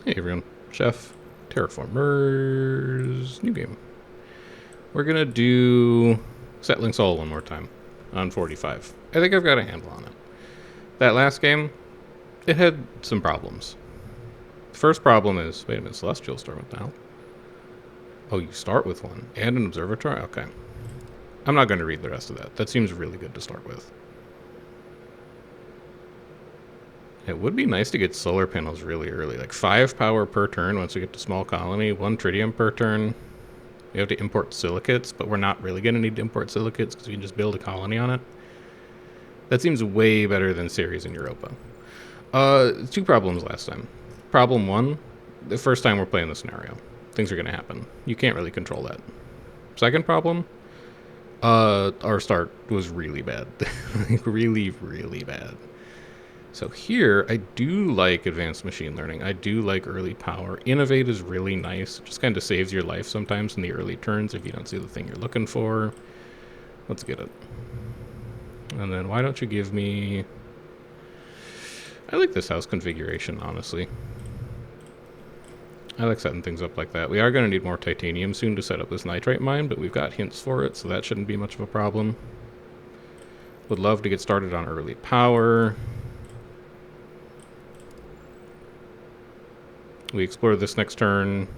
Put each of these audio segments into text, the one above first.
Hey everyone, Chef, Terraformers, new game. We're gonna do Settling Sol one more time on 45. I think I've got a handle on it. That last game, it had some problems. The first problem is, wait a minute, Celestial Storm, what the hell? Oh, you start with one and an observatory? Okay. I'm not gonna read the rest of that. That seems really good to start with. It would be nice to get solar panels really early, like 5 power per turn once we get to small colony, 1 tritium per turn. We have to import silicates, but we're not really going to need to import silicates because we can just build a colony on it. That seems way better than Ceres and Europa. Two problems last time. Problem one, the first time we're playing the scenario. Things are going to happen. You can't really control that. Second problem, our start was really bad. Like, really, really bad. So here, I do like advanced machine learning. I do like early power. Innovate is really nice. It just kind of saves your life sometimes in the early turns if you don't see the thing you're looking for. Let's get it. And then why don't you give me... I like this house configuration, honestly. I like setting things up like that. We are going to need more titanium soon to set up this nitrite mine, but we've got hints for it, so that shouldn't be much of a problem. Would love to get started on early power. We explore this next turn,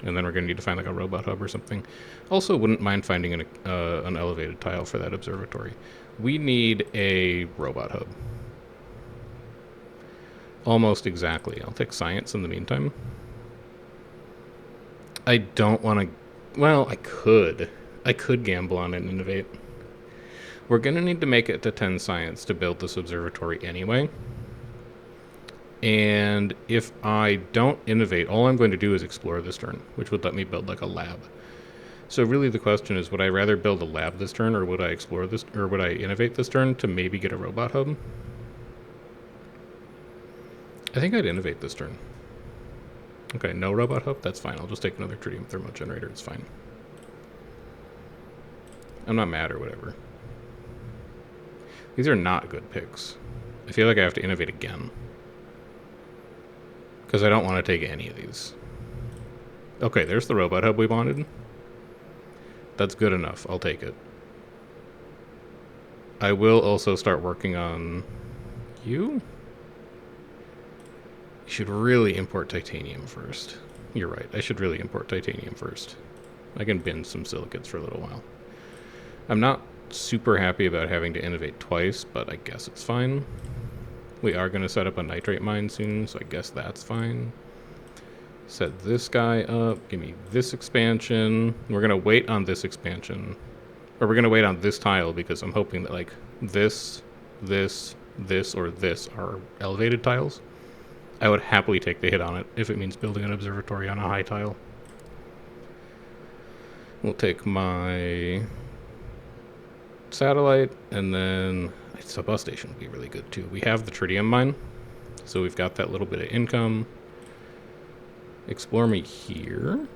and then we're going to need to find like a robot hub or something. Also, wouldn't mind finding an elevated tile for that observatory. We need a robot hub. Almost exactly. I'll take science in the meantime. I don't want to... Well, I could. I could gamble on it and innovate. We're going to need to make it to 10 science to build this observatory anyway. And if I don't innovate, all I'm going to do is explore this turn, which would let me build like a lab. So really the question is, would I rather build a lab this turn, or would I explore this, or would I innovate this turn to maybe get a robot hub? I think I'd innovate this turn. Okay, no robot hub? That's fine. I'll just take another tritium thermo generator. It's fine. I'm not mad or whatever. These are not good picks. I feel like I have to innovate again. Because I don't want to take any of these. Okay, there's the robot hub we wanted. That's good enough. I'll take it. I will also start working on you. You should really import titanium first. You're right. I should really import titanium first. I can bin some silicates for a little while. I'm not super happy about having to innovate twice, but I guess it's fine. We are going to set up a nitrate mine soon, so I guess that's fine. Set this guy up. Give me this expansion. We're going to wait on this expansion. Or we're going to wait on this tile because I'm hoping that like this, or this are elevated tiles. I would happily take the hit on it if it means building an observatory on a high tile. We'll take my satellite, and then a bus station would be really good too. We have the tritium mine, so we've got that little bit of income. Explore me here.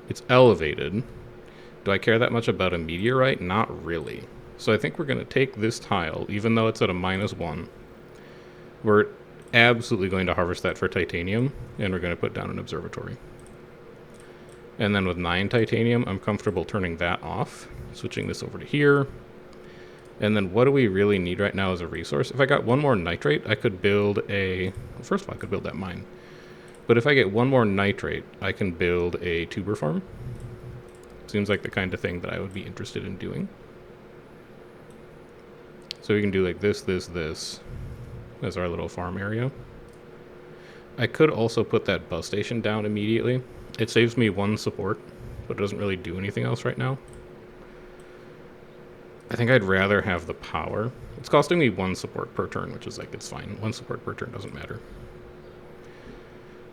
It's elevated. Do I care that much about a meteorite? Not really. So I think we're going to take this tile, even though it's at a -1. We're absolutely going to harvest that for titanium, and we're going to put down an observatory. And then with 9 titanium, I'm comfortable turning that off, switching this over to here. And then what do we really need right now as a resource? If I got one more nitrate, I could build a... Well, first of all, I could build that mine. But if I get one more nitrate, I can build a tuber farm. Seems like the kind of thing that I would be interested in doing. So we can do like this as our little farm area. I could also put that bus station down immediately. It saves me 1 support, but it doesn't really do anything else right now. I think I'd rather have the power. It's costing me 1 support per turn, which is like, it's fine. 1 support per turn doesn't matter.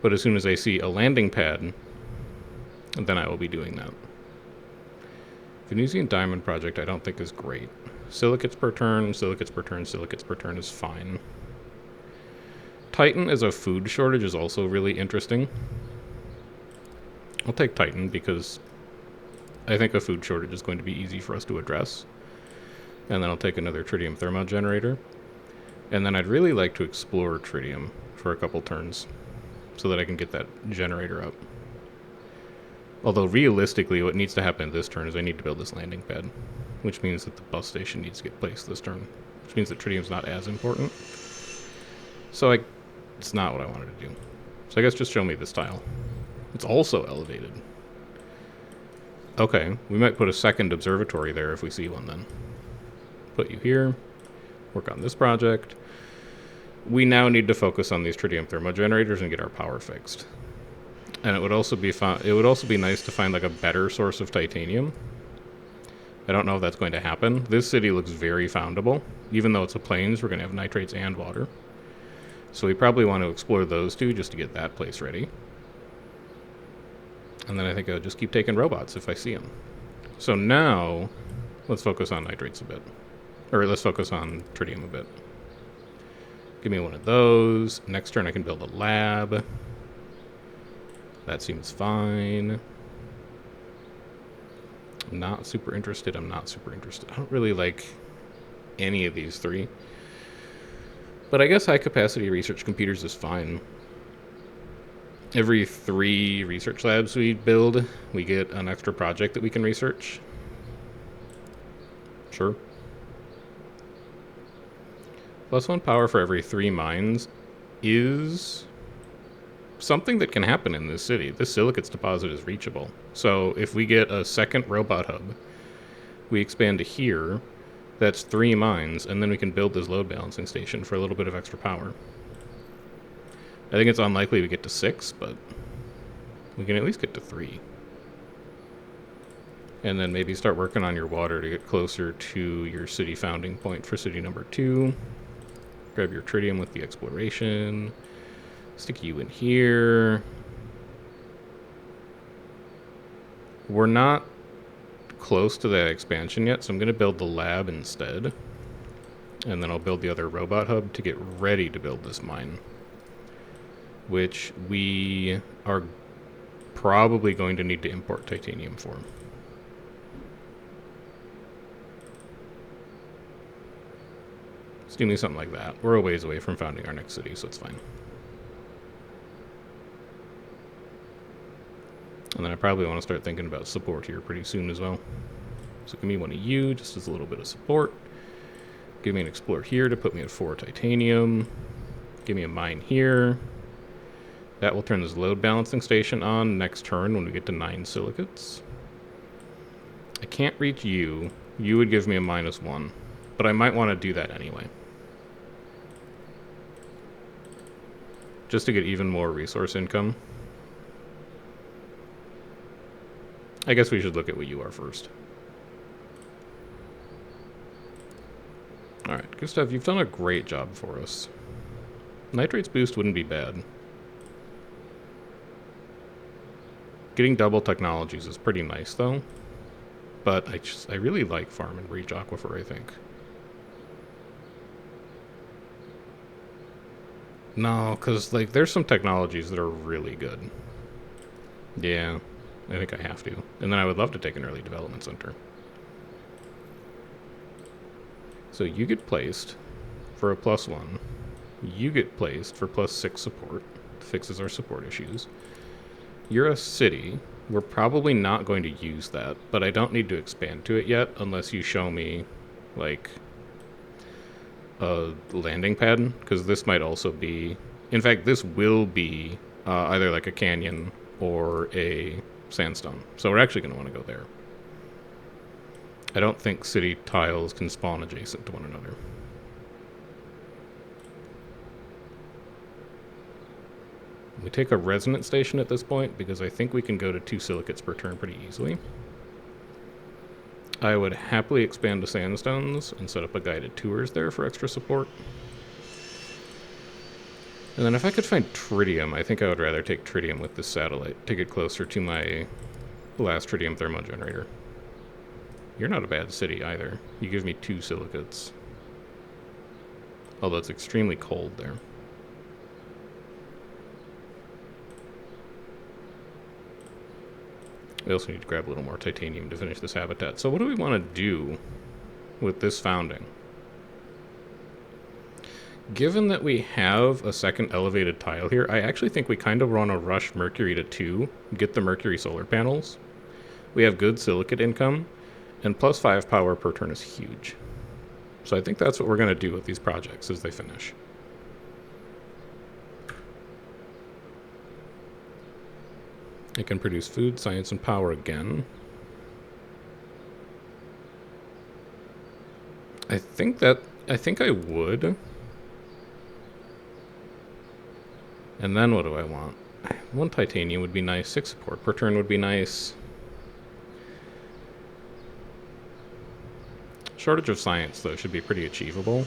But as soon as I see a landing pad, then I will be doing that. Venusian Diamond Project I don't think is great. Silicates per turn, silicates per turn, silicates per turn is fine. Titan as a food shortage is also really interesting. I'll take Titan because I think a food shortage is going to be easy for us to address. And then I'll take another tritium thermo generator. And then I'd really like to explore tritium for a couple turns. so that I can get that generator up. Although realistically, what needs to happen this turn is I need to build this landing pad, which means that the bus station needs to get placed this turn, which means that tritium's not as important. So it's not what I wanted to do. So I guess just show me this tile. It's also elevated. Okay, we might put a second observatory there if we see one then. Put you here. Work on this project. We now need to focus on these tritium thermo generators and get our power fixed. And it would also be nice to find like a better source of titanium. I don't know if that's going to happen. This city looks very foundable. Even though it's a plains, we're going to have nitrates and water. So we probably want to explore those two just to get that place ready. And then I think I'll just keep taking robots if I see them. So now, let's focus on nitrates a bit. Or let's focus on tritium a bit. Give me one of those. Next turn I can build a lab. That seems fine. I'm not super interested. I don't really like any of these three. But I guess high capacity research computers is fine. Every 3 research labs we build, we get an extra project that we can research. Sure. +1 power for every 3 mines is something that can happen in this city. This silicates deposit is reachable. So if we get a second robot hub, we expand to here, that's 3 mines, and then we can build this load balancing station for a little bit of extra power. I think it's unlikely we get to 6, but we can at least get to 3. And then maybe start working on your water to get closer to your city founding point for city number 2. Grab your tritium with the exploration. Stick you in here. We're not close to that expansion yet, so I'm going to build the lab instead. And then I'll build the other robot hub to get ready to build this mine, which we are probably going to need to import titanium for. Let's do me something like that. We're a ways away from founding our next city, so it's fine. And then I probably want to start thinking about support here pretty soon as well. So give me one of you, just as a little bit of support. Give me an explorer here to put me at 4 titanium. Give me a mine here. That will turn this load balancing station on next turn when we get to 9 silicates. I can't reach you. You would give me a -1, but I might want to do that anyway. Just to get even more resource income. I guess we should look at what you are first. Alright, Gustav, you've done a great job for us. Nitrates boost wouldn't be bad. Getting double technologies is pretty nice, though. But I really like Farm and Breach Aquifer, I think. No, because, like, there's some technologies that are really good. Yeah, I think I have to. And then I would love to take an early development center. So you get placed for a +1. You get placed for +6 support. Fixes our support issues. You're a city. We're probably not going to use that, but I don't need to expand to it yet unless you show me, like, a landing pad, because this might also be... In fact, this will be either like a canyon or a sandstone. So we're actually going to want to go there. I don't think city tiles can spawn adjacent to one another. We take a resonance station at this point because I think we can go to 2 silicates per turn pretty easily. I would happily expand to sandstones and set up a guided tours there for extra support. And then if I could find tritium, I think I would rather take tritium with this satellite to get closer to my last tritium thermo generator. You're not a bad city either. You give me 2 silicates. Although it's extremely cold there. We also need to grab a little more titanium to finish this habitat. So what do we want to do with this founding? Given that we have a second elevated tile here, I actually think we kind of want to rush Mercury to 2, get the Mercury solar panels. We have good silicate income, and plus 5 power per turn is huge. So I think that's what we're going to do with these projects as they finish. It can produce food, science, and power again. I think I would. And then what do I want? 1 titanium would be nice. 6 support per turn would be nice. Shortage of science, though, should be pretty achievable.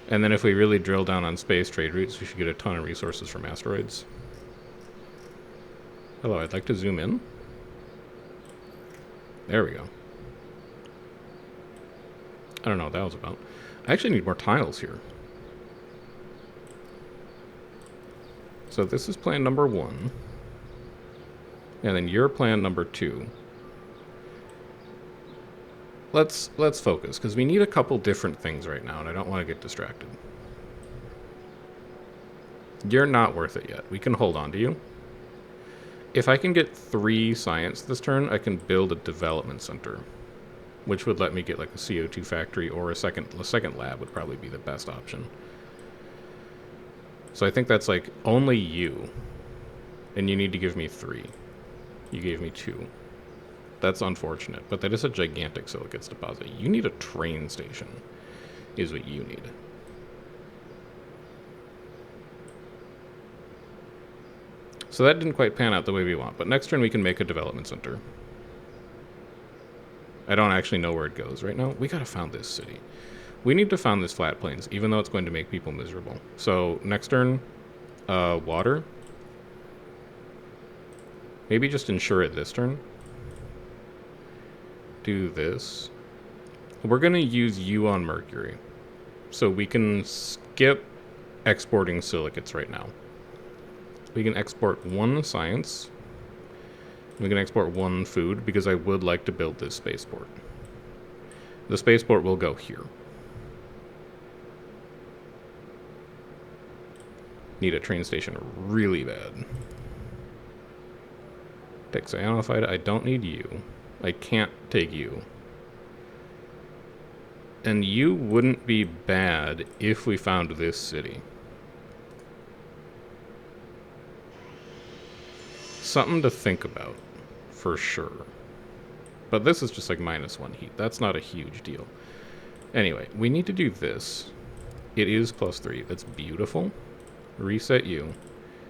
And then if we really drill down on space trade routes, we should get a ton of resources from asteroids. Hello, I'd like to zoom in. There we go. I don't know what that was about. I actually need more tiles here. So this is plan number 1. And then you're plan number 2. Let's focus, because we need a couple different things right now, and I don't want to get distracted. You're not worth it yet. We can hold on to you. If I can get 3 science this turn, I can build a development center, which would let me get like a CO2 factory, or a second lab would probably be the best option. So I think that's like only you, and you need to give me 3. You gave me 2. That's unfortunate, but that is a gigantic silicates deposit. You need a train station, is what you need. So that didn't quite pan out the way we want, but next turn we can make a development center. I don't actually know where it goes right now. We gotta found this city. We need to found this flat plains, even though it's going to make people miserable. So next turn, water. Maybe just ensure it this turn. Do this. We're gonna use you on Mercury, so we can skip exporting silicates right now. We can export 1 science. We can export 1 food, because I would like to build this spaceport. The spaceport will go here. Need a train station really bad. Take cyanophite. I don't need you. I can't take you. And you wouldn't be bad if we found this city. Something to think about, for sure. But this is just like -1 heat. That's not a huge deal. Anyway, we need to do this. It is +3. That's beautiful. Reset you.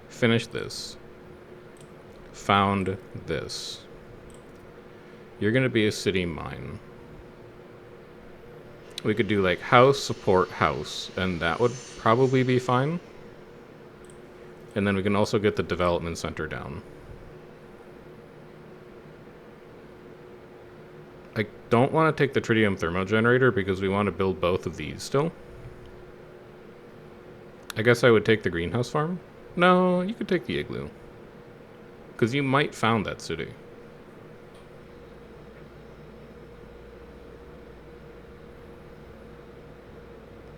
Finish this. Found this. You're going to be a city mine. We could do like house, support, house, and that would probably be fine. And then we can also get the development center down. I don't want to take the tritium thermogenerator because we want to build both of these still. I guess I would take the greenhouse farm. No, you could take the igloo. Because you might found that city.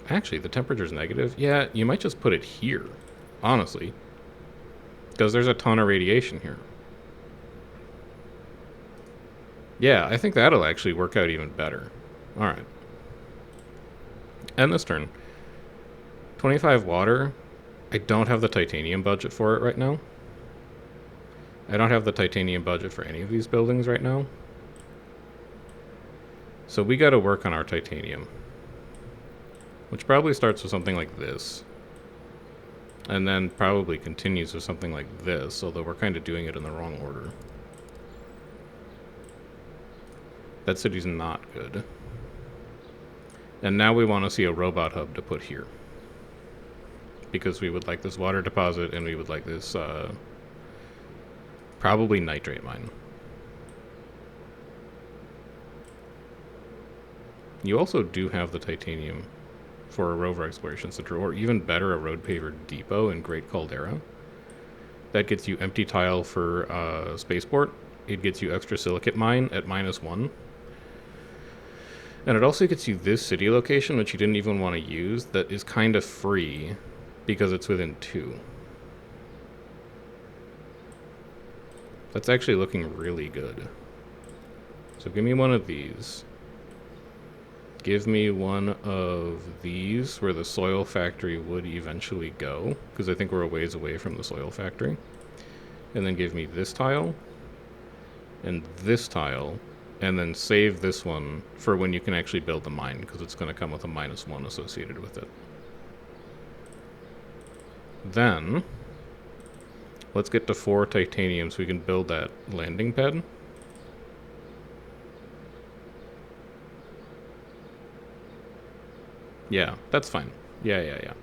Actually, the temperature's negative. Yeah, you might just put it here, honestly. Because there's a ton of radiation here. Yeah, I think that'll actually work out even better. Alright. End this turn. 25 water. I don't have the titanium budget for it right now. I don't have the titanium budget for any of these buildings right now. So we gotta work on our titanium. Which probably starts with something like this. And then probably continues with something like this, although we're kind of doing it in the wrong order. That city's not good. And now we want to see a robot hub to put here. Because we would like this water deposit, and we would like this, probably nitrate mine. You also do have the titanium for a rover exploration center, or even better, a road paver depot in Great Caldera. That gets you empty tile for spaceport. It gets you extra silicate mine at -1. And it also gets you this city location, which you didn't even want to use, that is kind of free because it's within 2. That's actually looking really good. So give me one of these. Give me one of these where the soil factory would eventually go, because I think we're a ways away from the soil factory. And then give me this tile, and this tile, and then save this one for when you can actually build the mine, because it's going to come with a -1 associated with it. Then, let's get to 4 titanium so we can build that landing pad. Yeah, that's fine. Yeah.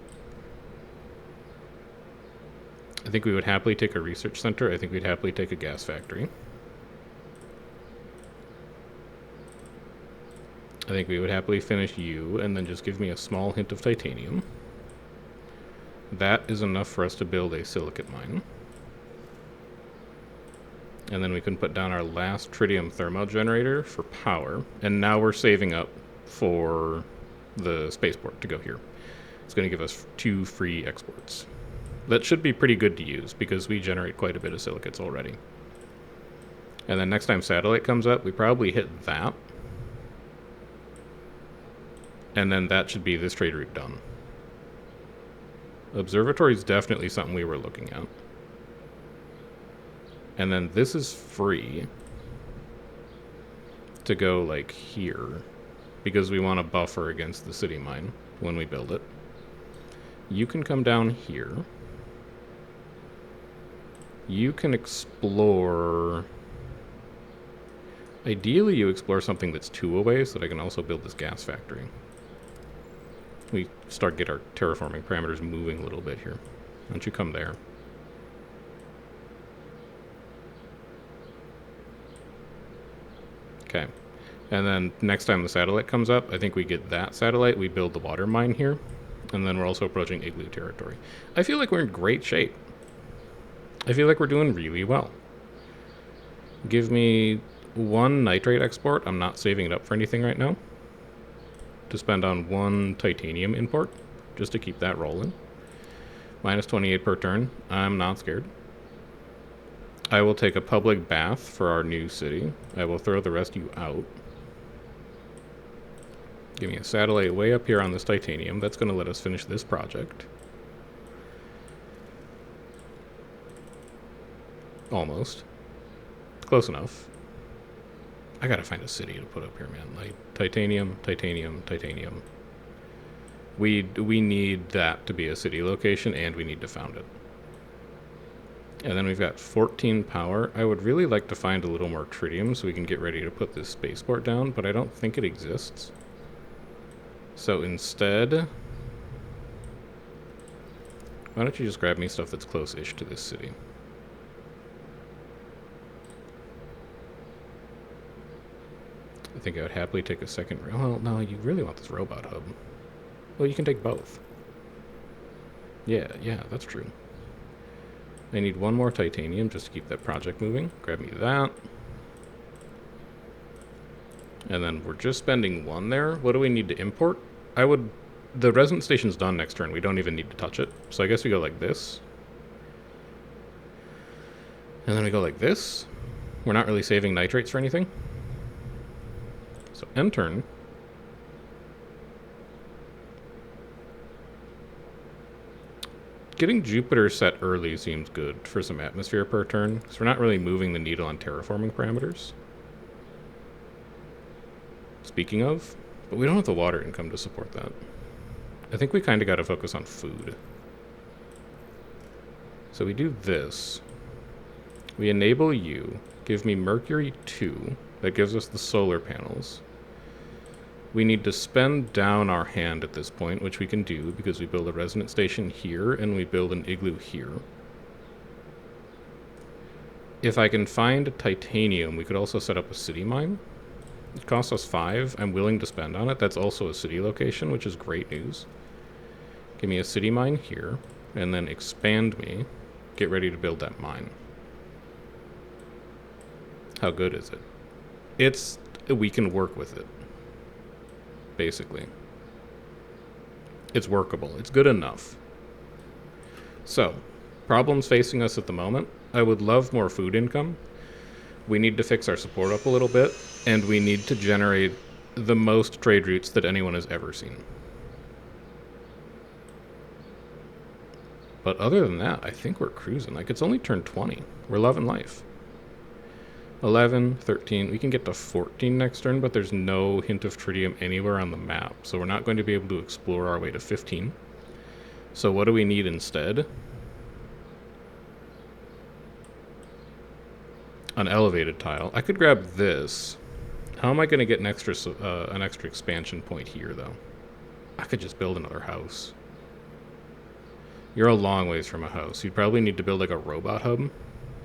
I think we would happily take a research center. I think we'd happily take a gas factory. I think we would happily finish you, and then just give me a small hint of titanium. That is enough for us to build a silicate mine. And then we can put down our last tritium thermal generator for power. And now we're saving up for the spaceport to go here. It's going to give us 2 free exports. That should be pretty good to use, because we generate quite a bit of silicates already. And then next time satellite comes up, we probably hit that. And then that should be this trade route done. Observatory is definitely something we were looking at. And then this is free to go like here, because we want to buffer against the city mine when we build it. You can come down here. You can explore... Ideally, you explore something that's 2 away so that I can also build this gas factory. We get our terraforming parameters moving a little bit here. Why don't you come there? Okay. And then next time the satellite comes up, I think we get that satellite, we build the water mine here, and then we're also approaching igloo territory. I feel like we're in great shape. I feel like we're doing really well. Give me 1 nitrate export. I'm not saving it up for anything right now. To spend on 1 titanium import, just to keep that rolling. -28 per turn. I'm not scared. I will take a public bath for our new city. I will throw the rest of you out. Give me a satellite way up here on this titanium. That's going to let us finish this project. Almost. Close enough. I gotta find a city to put up here, man. Like, titanium, titanium, titanium. We need that to be a city location, and we need to found it. And then we've got 14 power. I would really like to find a little more tritium so we can get ready to put this spaceport down, but I don't think it exists. So instead, why don't you just grab me stuff that's close-ish to this city? I think I would happily take a second... Well, no, you really want this robot hub. Well, you can take both. Yeah, that's true. I need 1 more titanium just to keep that project moving. Grab me that. And then we're just spending 1 there. What do we need to import? The resident station's done next turn. We don't even need to touch it. So I guess we go like this. And then we go like this. We're not really saving nitrates for anything. So end turn. Getting Jupiter set early seems good for some atmosphere per turn, because we're not really moving the needle on terraforming parameters. Speaking of, but we don't have the water income to support that. I think we kind of got to focus on food. So we do this. We enable you. Give me Mercury 2. That gives us the solar panels. We need to spend down our hand at this point, which we can do because we build a resident station here and we build an igloo here. If I can find titanium, we could also set up a city mine. It costs us 5. I'm willing to spend on it. That's also a city location, which is great news. Give me a city mine here, and then expand me. Get ready to build that mine. How good is it? We can work with it. basically. It's workable. It's good enough. So, problems facing us at the moment. I would love more food income. We need to fix our support up a little bit, and we need to generate the most trade routes that anyone has ever seen. But other than that, I think we're cruising. Like, it's only turned 20. We're loving life. 11, 13. We can get to 14 next turn, but there's no hint of tritium anywhere on the map. So we're not going to be able to explore our way to 15. So what do we need instead? An elevated tile. I could grab this. How am I going to get an extra expansion point here, though? I could just build another house. You're a long ways from a house. You'd probably need to build like a robot hub.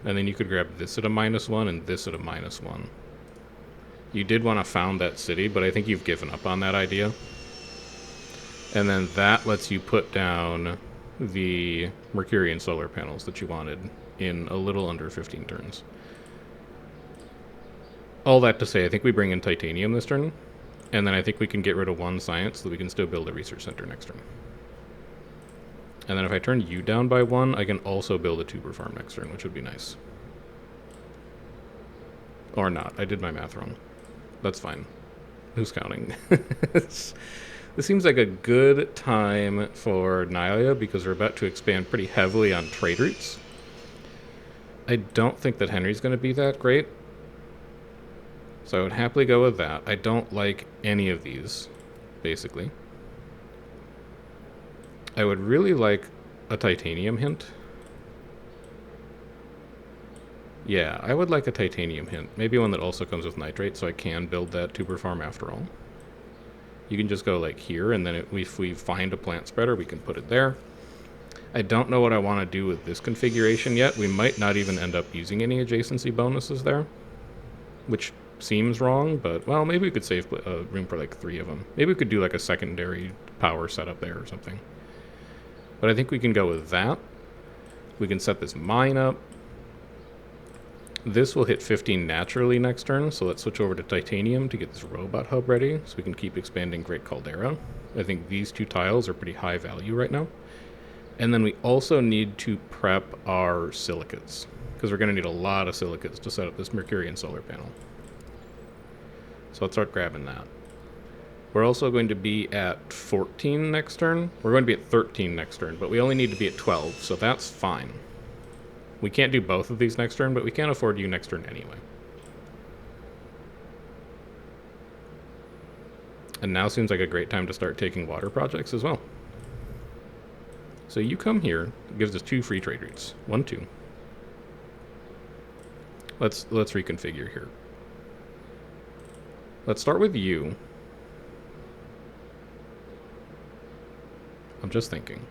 And then you could grab this at a -1 and this at a -1. You did want to found that city, but I think you've given up on that idea. And then that lets you put down the Mercurian solar panels that you wanted in a little under 15 turns. All that to say, I think we bring in titanium this turn, and then I think we can get rid of one science so that we can still build a research center next turn. And then if I turn you down by 1, I can also build a tuber farm next turn, which would be nice. Or not. I did my math wrong. That's fine. Who's counting? This seems like a good time for Nylia because we're about to expand pretty heavily on trade routes. I don't think that Henry's going to be that great. So I would happily go with that. I don't like any of these, basically. I would really like a titanium hint. Yeah, I would like a titanium hint. Maybe one that also comes with nitrate, so I can build that tuber farm after all. You can just go like here, and then if we find a plant spreader, we can put it there. I don't know what I want to do with this configuration yet. We might not even end up using any adjacency bonuses there, which seems wrong, but, well, maybe we could save room for like 3 of them. Maybe we could do like a secondary power setup there or something. But I think we can go with that. We can set this mine up. This will hit 15 naturally next turn, so let's switch over to titanium to get this robot hub ready so we can keep expanding Great Caldera. I think these 2 tiles are pretty high value right now. And then we also need to prep our silicates, because we're going to need a lot of silicates to set up this Mercurian solar panel. So let's start grabbing that. We're also going to be at 14 next turn. We're going to be at 13 next turn, but we only need to be at 12, so that's fine. We can't do both of these next turn, but we can't afford you next turn anyway. And now seems like a great time to start taking water projects as well. So you come here, it gives us 2 free trade routes. 1, 2. Let's reconfigure here. Let's start with you. I'm just thinking.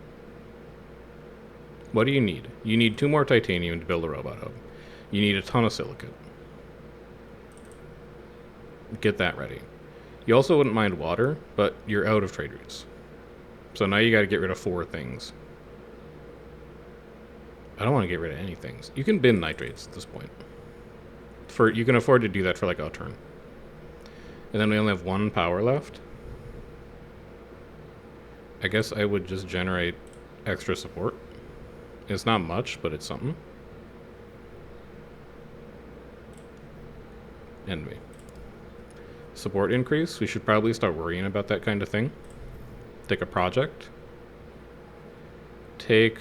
What do you need? You need 2 more titanium to build a robot hub. You need a ton of silicate. Get that ready. You also wouldn't mind water, but you're out of trade routes. So now you got to get rid of 4 things. I don't want to get rid of any things. You can bin nitrates at this point. You can afford to do that for like a turn. And then we only have 1 power left. I guess I would just generate extra support. It's not much, but it's something. Envy. Support increase. We should probably start worrying about that kind of thing. Take a project. Take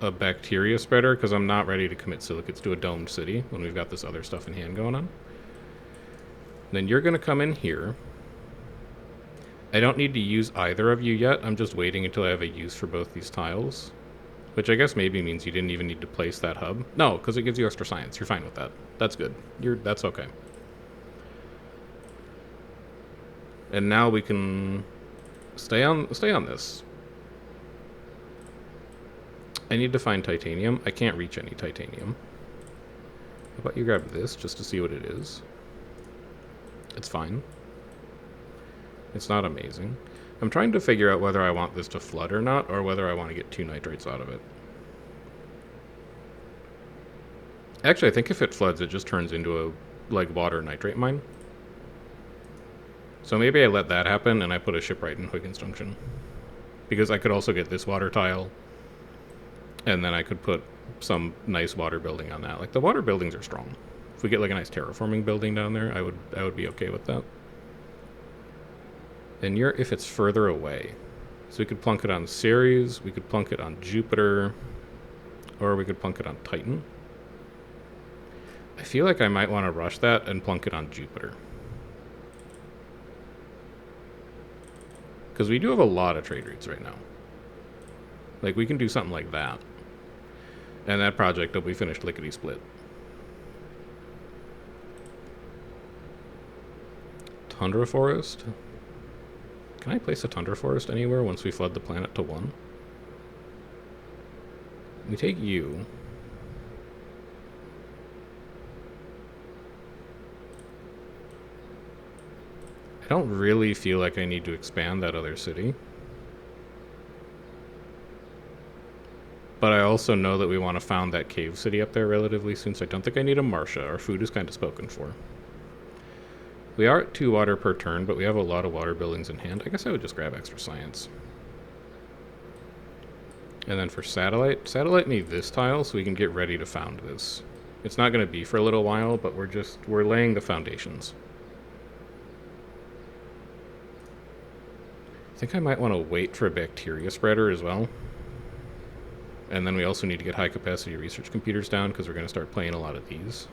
a bacteria spreader, because I'm not ready to commit silicates to a domed city when we've got this other stuff in hand going on. Then you're going to come in here. I don't need to use either of you yet. I'm just waiting until I have a use for both these tiles. Which I guess maybe means you didn't even need to place that hub. No, because it gives you extra science. You're fine with that. That's good. That's okay. And now we can stay on this. I need to find titanium. I can't reach any titanium. How about you grab this just to see what it is? It's fine. It's not amazing. I'm trying to figure out whether I want this to flood or not, or whether I want to get 2 nitrates out of it. Actually, I think if it floods, it just turns into a, like, water nitrate mine. So maybe I let that happen and I put a shipwright in Huygens Junction. Because I could also get this water tile, and then I could put some nice water building on that. Like, the water buildings are strong. If we get like a nice terraforming building down there, I would be okay with that. And if it's further away. So we could plunk it on Ceres, we could plunk it on Jupiter, or we could plunk it on Titan. I feel like I might want to rush that and plunk it on Jupiter. Because we do have a lot of trade routes right now. Like, we can do something like that. And that project will be finished lickety-split. Tundra Forest? Can I place a Tundra Forest anywhere once we flood the planet to 1? We take you. I don't really feel like I need to expand that other city. But I also know that we want to found that cave city up there relatively soon, so I don't think I need a Martia. Our food is kind of spoken for. We are at 2 water per turn, but we have a lot of water buildings in hand. I guess I would just grab extra science. And then for satellite need this tile so we can get ready to found this. It's not going to be for a little while, but we're laying the foundations. I think I might want to wait for a bacteria spreader as well. And then we also need to get high capacity research computers down because we're going to start playing a lot of these.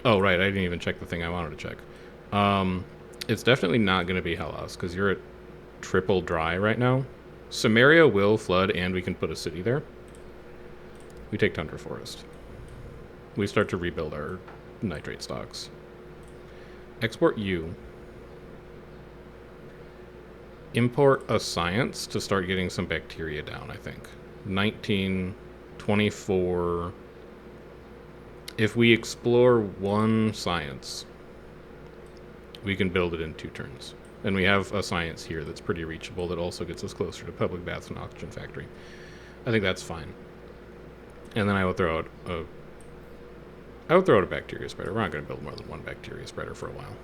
Oh, right, I didn't even check the thing I wanted to check. It's definitely not going to be Hellas, because you're at triple dry right now. Samaria will flood, and we can put a city there. We take Tundra Forest. We start to rebuild our nitrate stocks. Export U. Import a science to start getting some bacteria down, I think. 19, 24... If we explore 1 science, we can build it in 2 turns. And we have a science here that's pretty reachable that also gets us closer to public baths and oxygen factory. I think that's fine. And then I will throw out a bacteria spreader. We're not going to build more than 1 bacteria spreader for a while.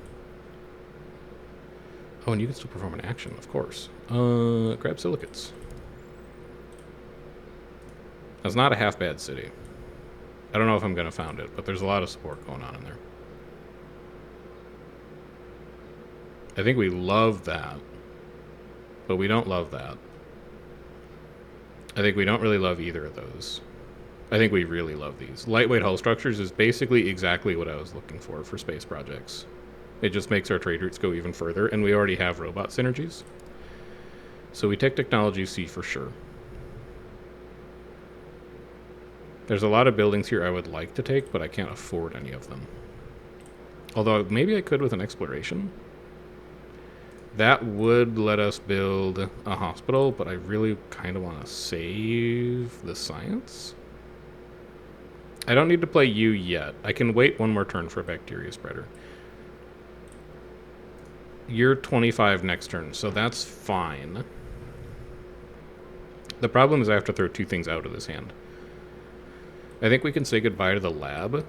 Oh, and you can still perform an action, of course. Grab silicates. That's not a half bad city. I don't know if I'm going to found it, but there's a lot of support going on in there. I think we love that, but we don't love that. I think we don't really love either of those. I think we really love these. Lightweight hull structures is basically exactly what I was looking for space projects. It just makes our trade routes go even further, and we already have robot synergies. So we take technology C for sure. There's a lot of buildings here I would like to take, but I can't afford any of them. Although maybe I could with an exploration. That would let us build a hospital, but I really kind of want to save the science. I don't need to play you yet. I can wait 1 more turn for a bacteria spreader. You're 25 next turn, so that's fine. The problem is I have to throw 2 things out of this hand. I think we can say goodbye to the lab.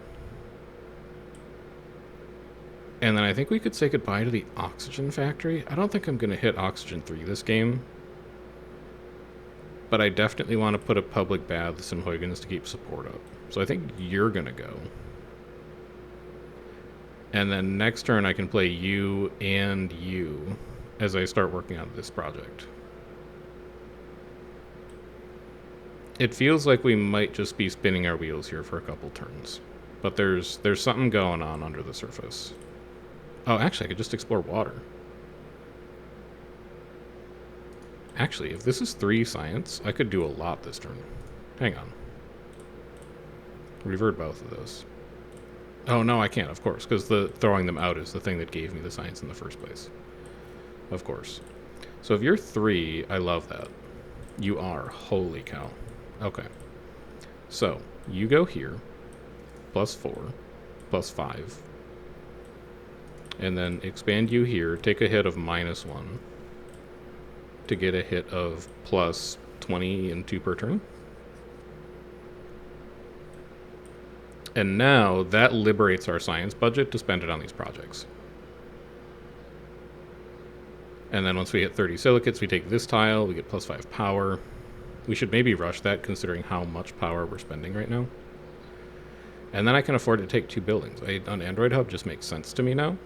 And then I think we could say goodbye to the oxygen factory. I don't think I'm going to hit oxygen 3 this game. But I definitely want to put a public baths in Huygens to keep support up. So I think you're going to go. And then next turn I can play you and you as I start working on this project. It feels like we might just be spinning our wheels here for a couple turns. But there's something going on under the surface. Oh, actually, I could just explore water. Actually, if this is 3 science, I could do a lot this turn. Hang on. Revert both of those. Oh, no, I can't, of course, because the throwing them out is the thing that gave me the science in the first place. Of course. So if you're 3, I love that. You are. Holy cow. Okay. So, you go here. +4. +5. And then expand you here. Take a hit of -1. To get a hit of +20 and 2 per turn. And now that liberates our science budget to spend it on these projects. And then once we hit 30 silicates, we take this tile, we get +5 power. We should maybe rush that considering how much power we're spending right now. And then I can afford to take 2 buildings. An Android hub just makes sense to me now.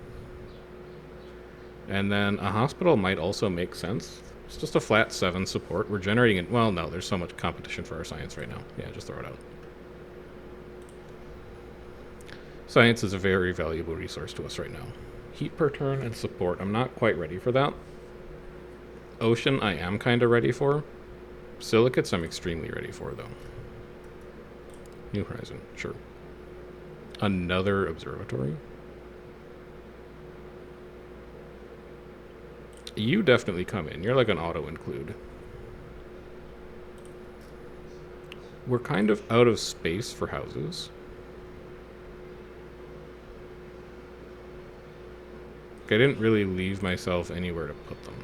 And then a hospital might also make sense. It's just a flat 7 support. We're generating it. Well, no, there's so much competition for our science right now. Yeah, just throw it out. Science is a very valuable resource to us right now. Heat per turn and support. I'm not quite ready for that. Ocean, I am kind of ready for. Silicates, I'm extremely ready for, though. New Horizon, sure. Another observatory? You definitely come in. You're like an auto-include. We're kind of out of space for houses. I didn't really leave myself anywhere to put them.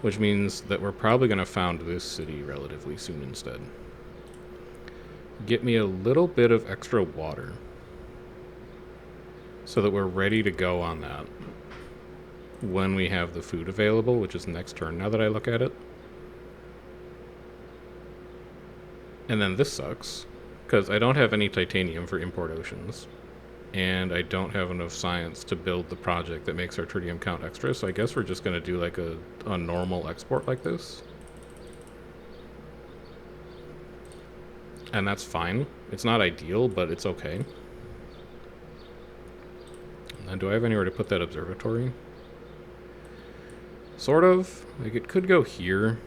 Which means that we're probably going to found this city relatively soon instead. Get me a little bit of extra water. So that we're ready to go on that. When we have the food available, which is next turn now that I look at it. And then this sucks. Because I don't have any titanium for import oceans. And I don't have enough science to build the project that makes our tritium count extra, so I guess we're just going to do like a normal export like this. And that's fine. It's not ideal, but it's okay. And then do I have anywhere to put that observatory? Sort of. Like, it could go here.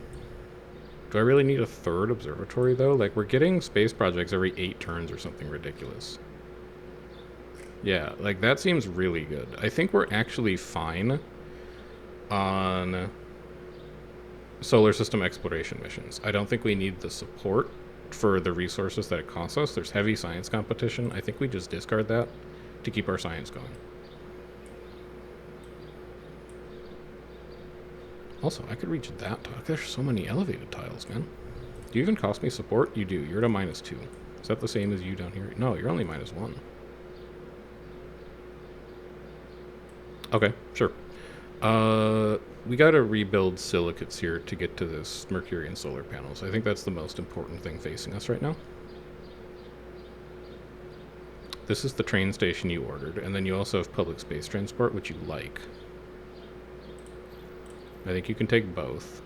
Do I really need a 3rd observatory, though? Like, we're getting space projects every 8 turns or something ridiculous. Yeah, like, that seems really good. I think we're actually fine on solar system exploration missions. I don't think we need the support for the resources that it costs us. There's heavy science competition. I think we just discard that to keep our science going. Also, I could reach that tile. There's so many elevated tiles, man. Do you even cost me support? You do. You're at a -2. Is that the same as you down here? No, you're only -1. Okay, sure. We gotta rebuild silicates here to get to this Mercurian solar panels. I think that's the most important thing facing us right now. This is the train station you ordered, and then you also have public space transport, which you like. I think you can take both.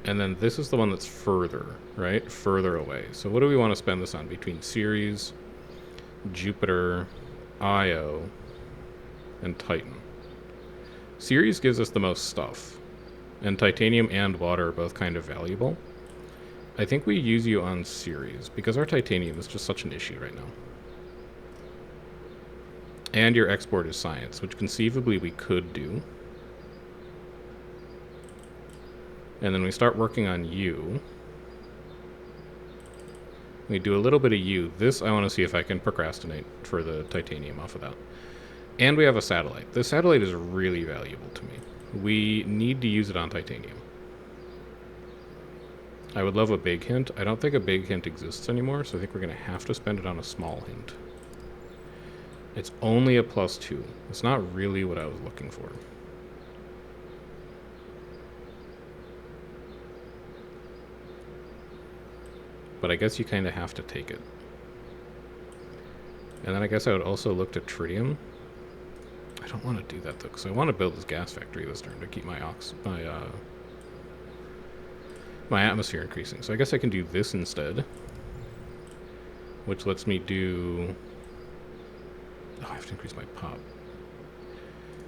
And then this is the one that's further, right? Further away. So what do we want to spend this on? Between Ceres, Jupiter, Io, and Titan. Ceres gives us the most stuff. And titanium and water are both kind of valuable. I think we use you on Ceres, because our titanium is just such an issue right now. And your export is science, which conceivably we could do. And then we start working on you. We do a little bit of you. This, I want to see if I can procrastinate for the titanium off of that. And we have a satellite. This satellite is really valuable to me. We need to use it on titanium. I would love a big hint. I don't think a big hint exists anymore, so I think we're going to have to spend it on a small hint. It's only a +2. It's not really what I was looking for. But I guess you kind of have to take it. And then I guess I would also look to tritium. I don't want to do that, though, because I want to build this gas factory this turn to keep my my atmosphere increasing. So I guess I can do this instead. Which lets me do... Oh, I have to increase my pop.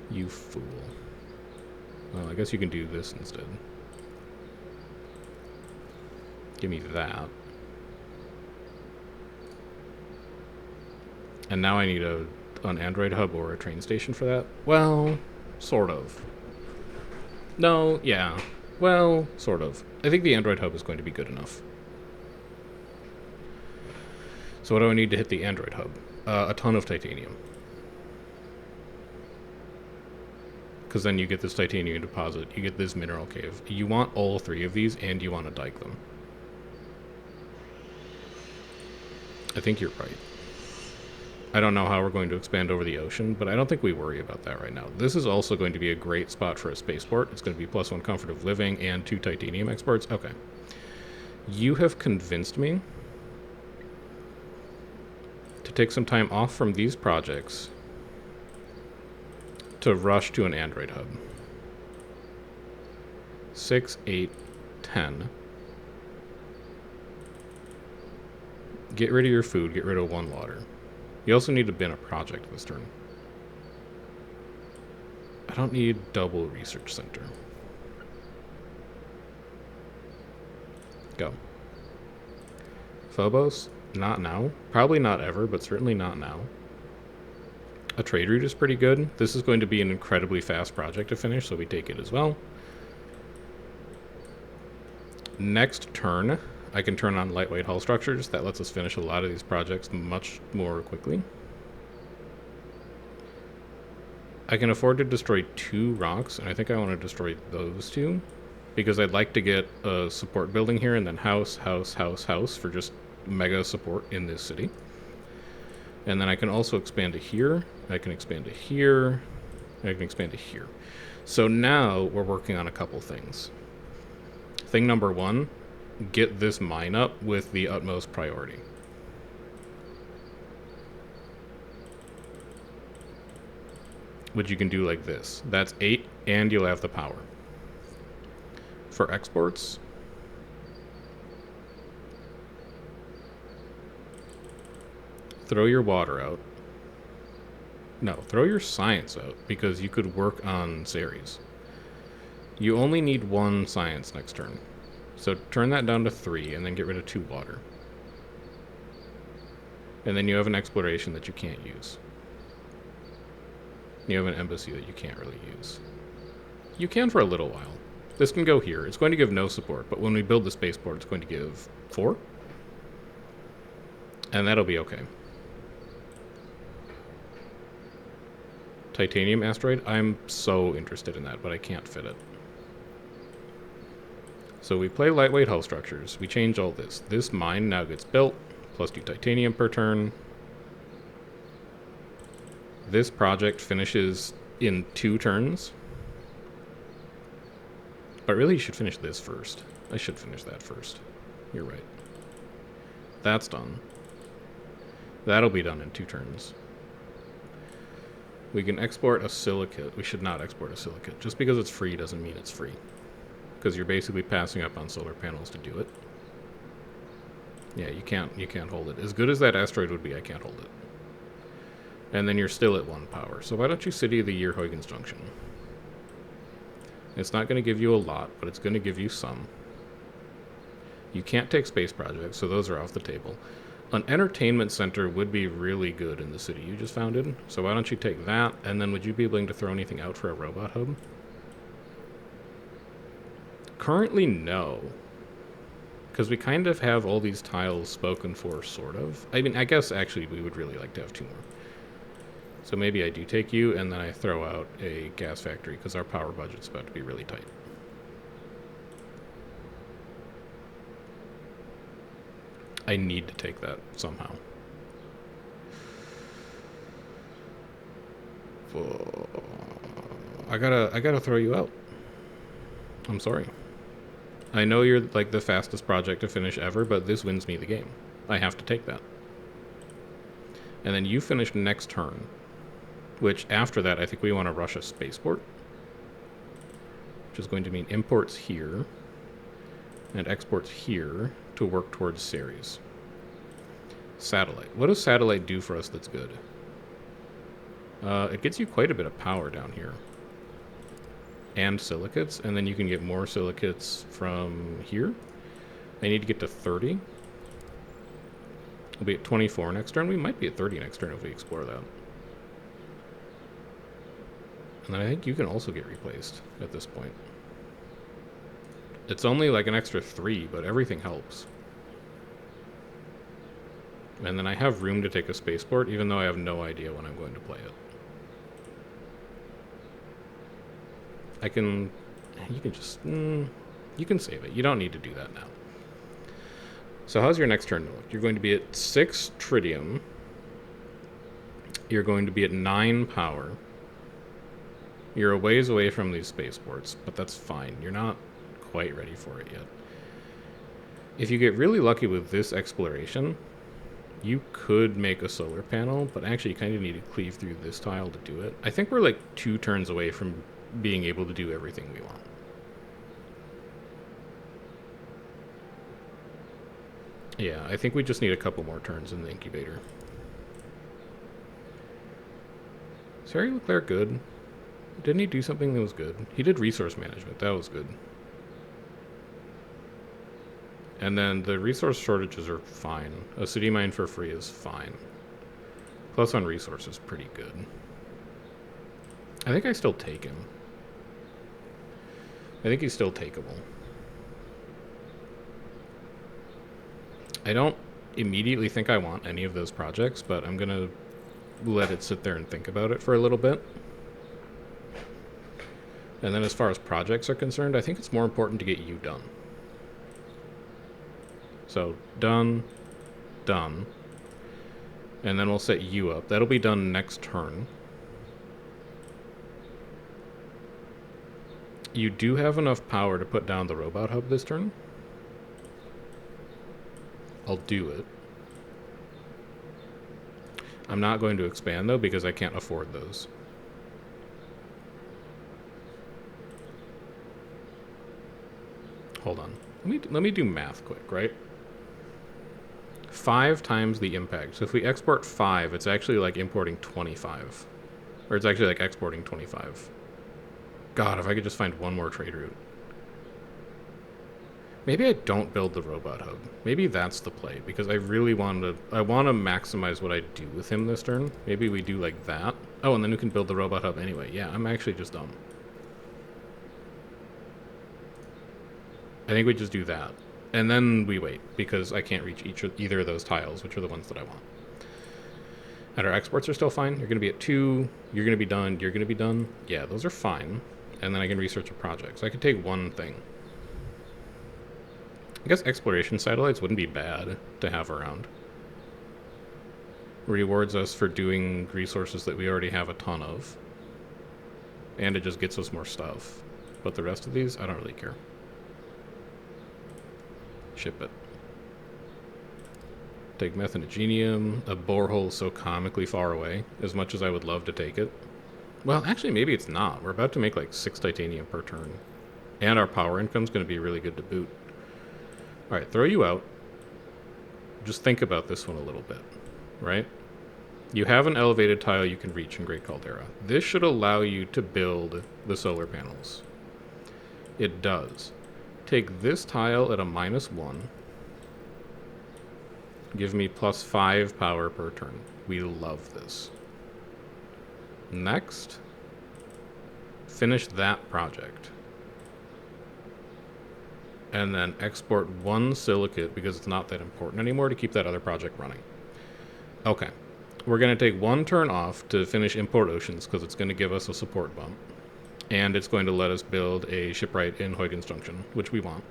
You fool. Well, I guess you can do this instead. Give me that. And now I need an Android hub or a train station for that? Well, sort of. No, yeah. Well, sort of. I think the Android hub is going to be good enough. So what do I need to hit the Android hub? A ton of titanium. Because then you get this titanium deposit, you get this mineral cave. You want all 3 of these, and you want to dike them. I think you're right. I don't know how we're going to expand over the ocean, but I don't think we worry about that right now. This is also going to be a great spot for a spaceport. It's going to be +1 comfort of living and 2 titanium exports. Okay. You have convinced me to take some time off from these projects to rush to an Android hub. 6, 8, 10. Get rid of your food, get rid of 1 water. You also need to bin a project this turn. I don't need double research center. Go. Phobos? Not now. Probably not ever, but certainly not now. A trade route is pretty good. This is going to be an incredibly fast project to finish, so we take it as well. Next turn, I can turn on lightweight hull structures. That lets us finish a lot of these projects much more quickly. I can afford to destroy 2 rocks, and I think I want to destroy those 2, because I'd like to get a support building here, and then house, house, house, house for just mega support in this city. And then I can also expand to here, I can expand to here, I can expand to here. So now we're working on a couple things. Thing number 1, get this mine up with the utmost priority. Which you can do like this. That's 8, and you'll have the power. For exports, throw your water out. No, throw your science out, because you could work on Ceres. You only need 1 science next turn. So turn that down to 3, and then get rid of 2 water. And then you have an exploration that you can't use. You have an embassy that you can't really use. You can for a little while. This can go here. It's going to give no support, but when we build the spaceport, it's going to give 4. And that'll be okay. Titanium asteroid? I'm so interested in that, but I can't fit it. So we play lightweight hull structures. We change all this. This mine now gets built, +2 titanium per turn. This project finishes in 2 turns. But really, you should finish this first. I should finish that first. You're right. That's done. That'll be done in 2 turns. We can export a silicate. We should not export a silicate. Just because it's free doesn't mean it's free. Because you're basically passing up on solar panels to do it. Yeah, you can't hold it. As good as that asteroid would be, I can't hold it. And then you're still at 1 power. So why don't you City of the Year Huygens Junction? It's not going to give you a lot, but it's going to give you some. You can't take space projects, so those are off the table. An entertainment center would be really good in the city you just founded. So why don't you take that, and then would you be willing to throw anything out for a robot hub? Currently, no. Because we kind of have all these tiles spoken for, sort of. I mean, I guess actually we would really like to have 2 more. So maybe I do take you, and then I throw out a gas factory, because our power budget's about to be really tight. I need to take that somehow. I gotta throw you out. I'm sorry. I know you're like the fastest project to finish ever, but this wins me the game. I have to take that. And then you finish next turn, which after that I think we want to rush a spaceport, which is going to mean imports here and exports here to work towards Ceres. Satellite. What does satellite do for us that's good? It gets you quite a bit of power down here. And silicates, and then you can get more silicates from here. I need to get to 30. We'll be at 24 next turn. We might be at 30 next turn if we explore that. And then I think you can also get replaced at this point. It's only like an extra 3, but everything helps. And then I have room to take a spaceport, even though I have no idea when I'm going to play it. you can just, you can save it. You don't need to do that now. So how's your next turn look? You're going to be at 6 tritium. You're going to be at 9 power. You're a ways away from these spaceports, but that's fine. You're not quite ready for it yet. If you get really lucky with this exploration, you could make a solar panel, but actually you kind of need to cleave through this tile to do it. I think we're like 2 turns away from being able to do everything we want. Yeah, I think we just need a couple more turns in the incubator. Is Harry Leclerc good? Didn't he do something that was good? He did resource management. That was good. And then the resource shortages are fine. A city mine for free is fine. Plus on resources, pretty good. I think I still take him. I think he's still takeable. I don't immediately think I want any of those projects, but I'm going to let it sit there and think about it for a little bit. And then as far as projects are concerned, I think it's more important to get you done. So, done, done. And then we'll set you up. That'll be done next turn. You do have enough power to put down the robot hub this turn. I'll do it. I'm not going to expand, though, because I can't afford those. Hold on. Let me do math quick, right? 5 times the impact. So if we export 5, it's actually like importing 25. Or it's actually like exporting 25. God, if I could just find one more trade route. Maybe I don't build the robot hub. Maybe that's the play, because I really want to maximize what I do with him this turn. Maybe we do like that. Oh, and then we can build the robot hub anyway. Yeah, I'm actually just dumb. I think we just do that. And then we wait, because I can't reach either of those tiles, which are the ones that I want. And our exports are still fine. You're going to be at 2. You're going to be done. You're going to be done. Yeah, those are fine. And then I can research a project. So I could take one thing. I guess exploration satellites wouldn't be bad to have around. Rewards us for doing resources that we already have a ton of. And it just gets us more stuff. But the rest of these, I don't really care. Ship it. Take methanogenium. A borehole so comically far away, as much as I would love to take it. Well, actually, maybe it's not. We're about to make like 6 titanium per turn. And our power income's going to be really good to boot. Alright, throw you out. Just think about this one a little bit, right? You have an elevated tile you can reach in Great Caldera. This should allow you to build the solar panels. It does. Take this tile at a -1. Give me +5 power per turn. We love this. Next, finish that project. And then export 1 silicate, because it's not that important anymore, to keep that other project running. Okay. We're going to take 1 turn off to finish import oceans, because it's going to give us a support bump. And it's going to let us build a shipwright in Huygens Junction, which we want.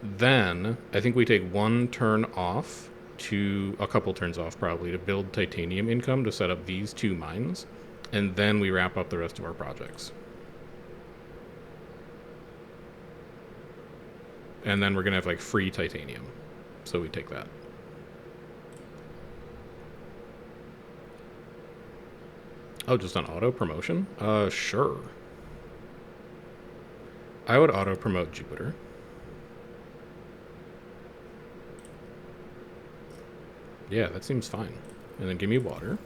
Then, I think we take 1 turn off to, a couple turns off probably, to build titanium income to set up these 2 mines. And then we wrap up the rest of our projects. And then we're going to have like free titanium. So we take that. Oh, just on auto promotion? Sure. I would auto promote Jupiter. Yeah, that seems fine. And then give me water.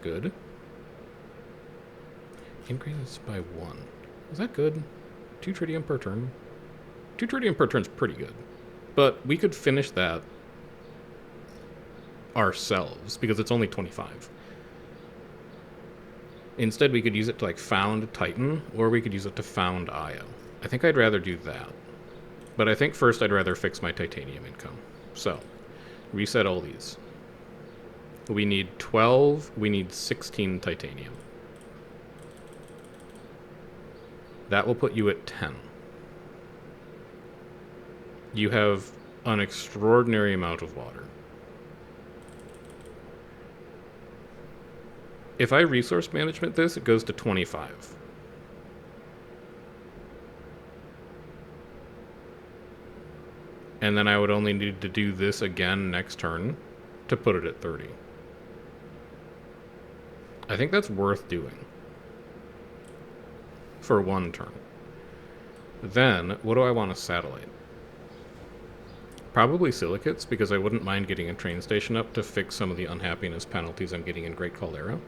Good. Increases by 1. Is that good? 2 tritium per turn? 2 tritium per turn is pretty good. But we could finish that ourselves, because it's only 25. Instead, we could use it to like found Titan, or we could use it to found Io. I think I'd rather do that. But I think first I'd rather fix my titanium income. So, reset all these. We need 12, we need 16 titanium. That will put you at 10. You have an extraordinary amount of water. If I resource management this, it goes to 25. And then I would only need to do this again next turn to put it at 30. I think that's worth doing for one turn. Then, what do I want to satellite? Probably silicates, because I wouldn't mind getting a train station up to fix some of the unhappiness penalties I'm getting in Great Caldera.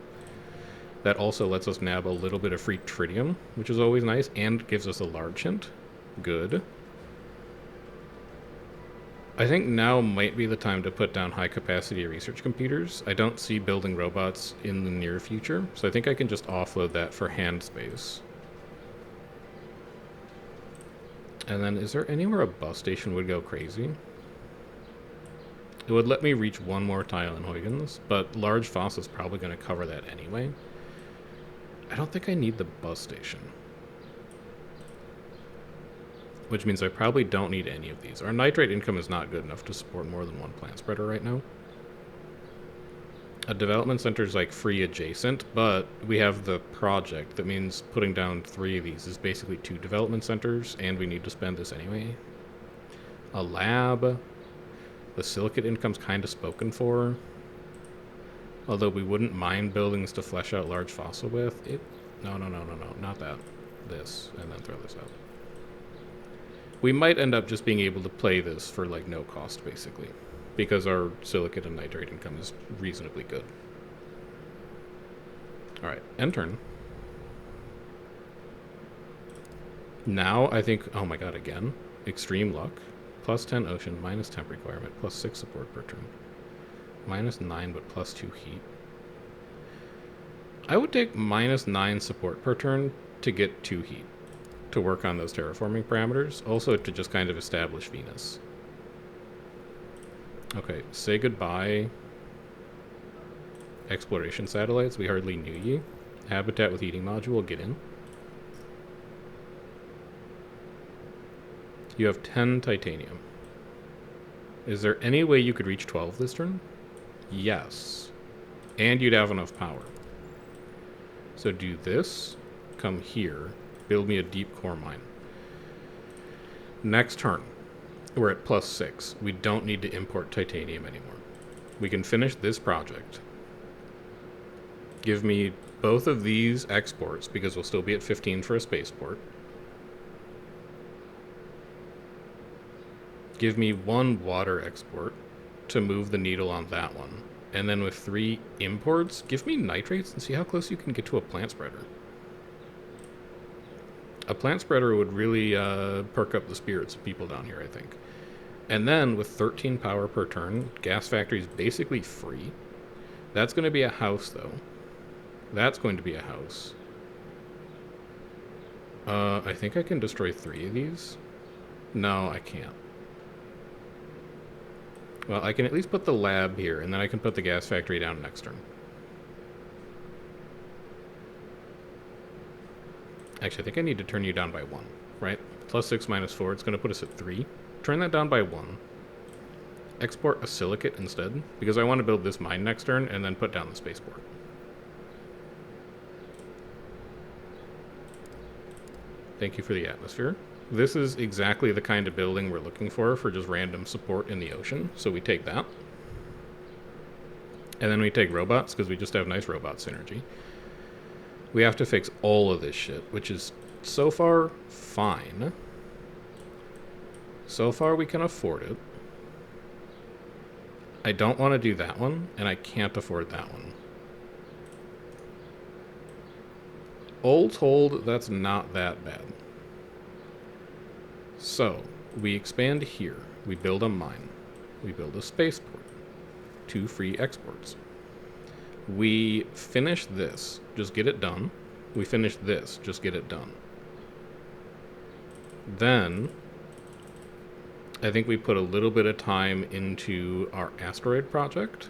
That also lets us nab a little bit of free tritium, which is always nice, and gives us a large hint. Good. I think now might be the time to put down high-capacity research computers. I don't see building robots in the near future, so I think I can just offload that for hand space. And then, is there anywhere a bus station would go crazy? It would let me reach one more tile in Huygens, but large foss is probably going to cover that anyway. I don't think I need the bus station. Which means I probably don't need any of these. Our nitrate income is not good enough to support more than one plant spreader right now. A development center is like free adjacent, but we have the project. That means putting down 3 of these is basically 2 development centers, and we need to spend this anyway. A lab. The silicate income's kind of spoken for. Although we wouldn't mind buildings to flesh out large fossil with. No, not that. This, and then throw this out. We might end up just being able to play this for, like, no cost, basically. Because our silicate and nitrate income is reasonably good. Alright, end turn. Now, I think... Oh my god, again. Extreme luck. Plus 10 ocean, minus temp requirement, plus 6 support per turn. Minus 9, but plus 2 heat. I would take minus 9 support per turn to get 2 heat. To work on those terraforming parameters. Also to just kind of establish Venus. Okay, say goodbye. Exploration satellites, we hardly knew ye. Habitat with heating module, get in. You have 10 titanium. Is there any way you could reach 12 this turn? Yes. And you'd have enough power. So do this, come here, build me a deep core mine. Next turn, we're at plus 6. We don't need to import titanium anymore. We can finish this project. Give me both of these exports, because we'll still be at 15 for a spaceport. Give me 1 water export to move the needle on that one. And then with 3 imports, give me nitrates and see how close you can get to a plant spreader. A plant spreader would really perk up the spirits of people down here, I think. And then with 13 power per turn, gas factory is basically free. That's going to be a house, though. That's going to be a house. I think I can destroy 3 of these. No, I can't. Well, I can at least put the lab here, and then I can put the gas factory down next turn. Actually, I think I need to turn you down by 1, right? Plus 6 minus 4, it's going to put us at 3. Turn that down by 1. Export a silicate instead, because I want to build this mine next turn, and then put down the spaceport. Thank you for the atmosphere. This is exactly the kind of building we're looking for just random support in the ocean, so we take that. And then we take robots, because we just have nice robot synergy. We have to fix all of this shit, which is, so far, fine. So far, we can afford it. I don't want to do that one, and I can't afford that one. All told, that's not that bad. So, we expand here. We build a mine. We build a spaceport. 2 free exports. We finish this. Just get it done. We finish this. Just get it done. Then, I think we put a little bit of time into our asteroid project.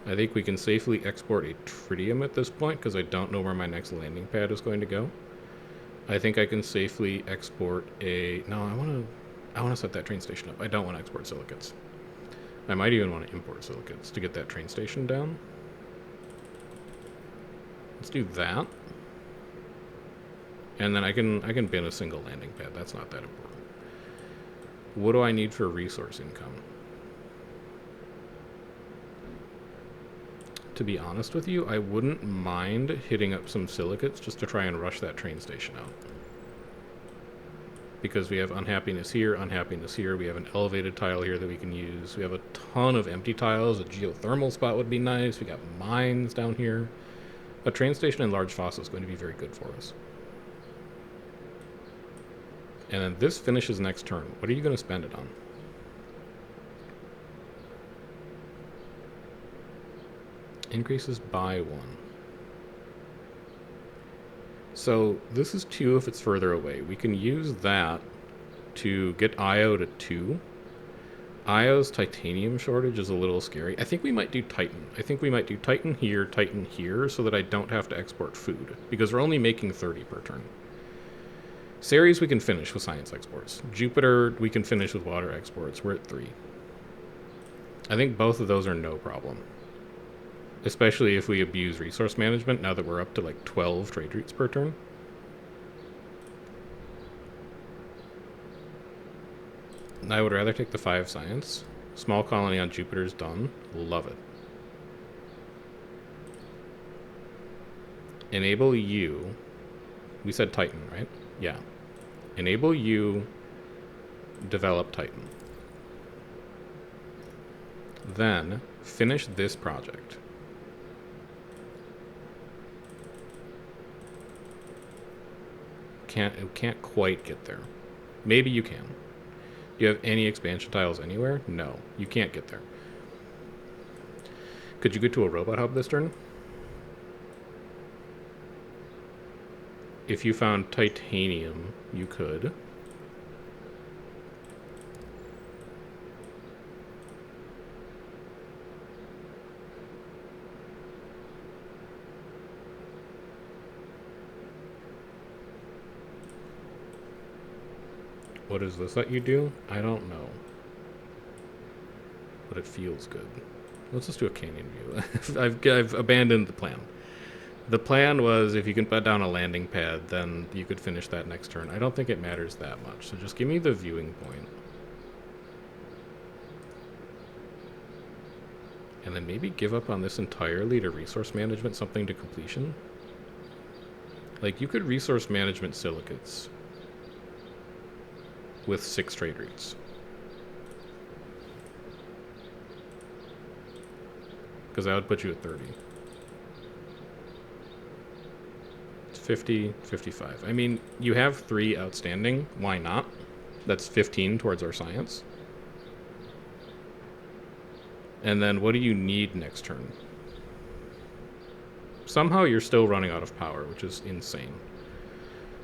I think we can safely export a tritium at this point, because I don't know where my next landing pad is going to go. I think I can safely export a... No, I want to... I want to set that train station up. I don't want to export silicates. I might even want to import silicates to get that train station down. Let's do that. And then I can bin a single landing pad. That's not that important. What do I need for resource income? To be honest with you, I wouldn't mind hitting up some silicates just to try and rush that train station out. Because we have unhappiness here, we have an elevated tile here that we can use. We have a ton of empty tiles. A geothermal spot would be nice. We got mines down here. A train station in large fossa is going to be very good for us. And then this finishes next turn. What are you going to spend it on? Increases by 1. So this is 2 if it's further away. We can use that to get IO to 2. IO's titanium shortage is a little scary. I think we might do Titan. I think we might do Titan here, so that I don't have to export food. Because we're only making 30 per turn. Ceres we can finish with science exports. Jupiter we can finish with water exports. We're at 3. I think both of those are no problem. Especially if we abuse resource management now that we're up to like 12 trade routes per turn. I would rather take the 5 science. Small colony on Jupiter's done. Love it. Enable you. We said Titan, right? Yeah. Enable you. Develop Titan. Then finish this project. Can't quite get there. Maybe you can. Do you have any expansion tiles anywhere? No, you can't get there. Could you get to a robot hub this turn? If you found titanium, you could. What does this let you do? I don't know. But it feels good. Let's just do a canyon view. I've abandoned the plan. The plan was if you can put down a landing pad, then you could finish that next turn. I don't think it matters that much, so just give me the viewing point. And then maybe give up on this entirely to resource management something to completion. Like, you could resource management silicates with 6 trade routes. Because that would put you at 30. It's 50, 55. I mean, you have 3 outstanding. Why not? That's 15 towards our science. And then what do you need next turn? Somehow you're still running out of power, which is insane.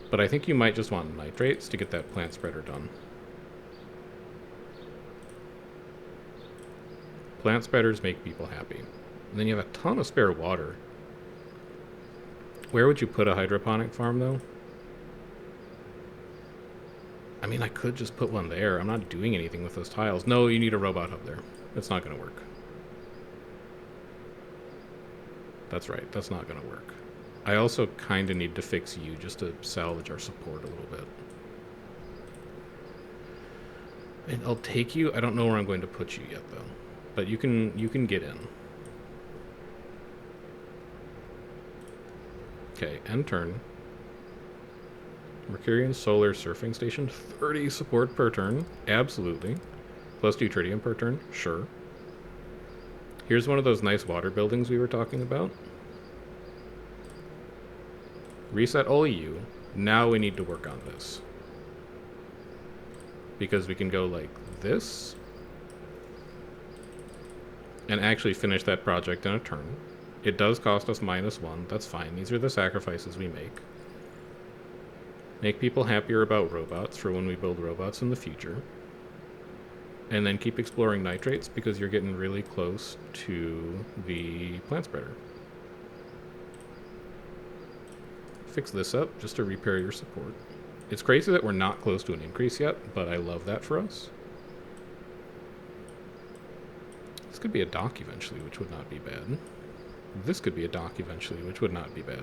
But I think you might just want nitrates to get that plant spreader done. Plant spreaders make people happy. And then you have a ton of spare water. Where would you put a hydroponic farm, though? I mean, I could just put one there. I'm not doing anything with those tiles. No, you need a robot hub there. It's not going to work. That's right. That's not going to work. I also kind of need to fix you just to salvage our support a little bit. And I'll take you. I don't know where I'm going to put you yet, though. But you can get in. Okay, end turn. Mercurian Solar Surfing Station, 30 support per turn. Absolutely. Plus 2 tritium per turn. Sure. Here's one of those nice water buildings we were talking about. Reset all you. Now we need to work on this. Because we can go like this. And actually finish that project in a turn. It does cost us -1. That's fine. These are the sacrifices we make. Make people happier about robots for when we build robots in the future. And then keep exploring nitrates because you're getting really close to the plant spreader. Fix this up just to repair your support. It's crazy that we're not close to an increase yet, but I love that for us. This could be a dock eventually, which would not be bad. This could be a dock eventually, which would not be bad.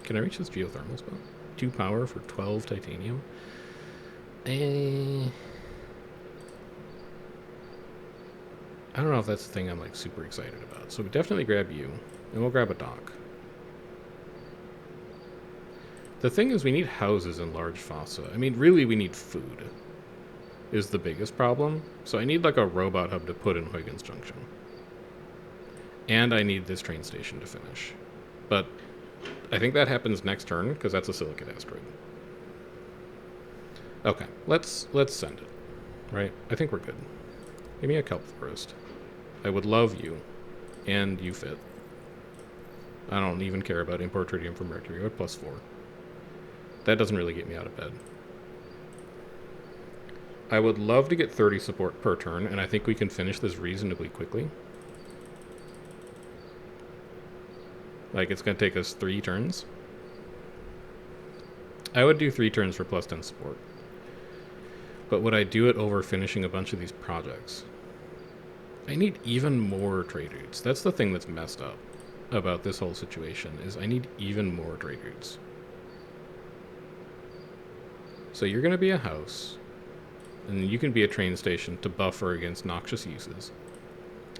Can I reach this geothermal spot? 2 power for 12 titanium? I don't know if that's the thing I'm like super excited about. So we definitely grab you, and we'll grab a dock. The thing is, we need houses in large fossa. I mean, really, we need food is the biggest problem. So I need like a robot hub to put in Huygens Junction. And I need this train station to finish. But I think that happens next turn, because that's a silicate asteroid. Okay, let's send it. Right? I think we're good. Give me a kelp forest. I would love you. And you fit. I don't even care about import tritium from Mercury. We're +4. That doesn't really get me out of bed. I would love to get 30 support per turn, and I think we can finish this reasonably quickly. Like, it's going to take us 3 turns. I would do 3 turns for +10 support. But would I do it over finishing a bunch of these projects? I need even more trade routes. That's the thing that's messed up about this whole situation, is I need even more trade routes. So you're going to be a house, and you can be a train station to buffer against noxious uses.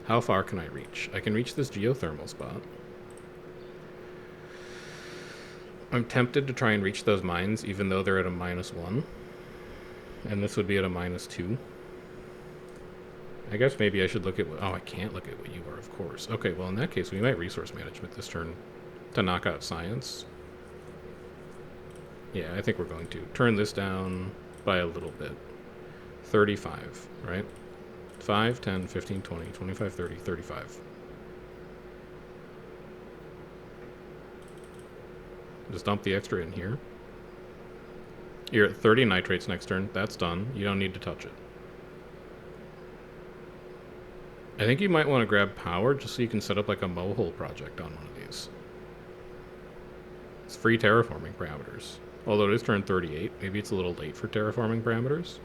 How far can I reach? I can reach this geothermal spot. I'm tempted to try and reach those mines, even though they're at a -1. And this would be at a -2. I guess maybe I should look at what... Oh, I can't look at what you are, of course. Okay, well, in that case, we might resource management this turn to knock out science. Yeah, I think we're going to. Turn this down by a little bit. 35, right? 5, 10, 15, 20, 25, 30, 35. Just dump the extra in here. You're at 30 nitrates next turn. That's done. You don't need to touch it. I think you might want to grab power just so you can set up like a mohole project on one of these. It's free terraforming parameters. Although it is turn 38. Maybe it's a little late for terraforming parameters.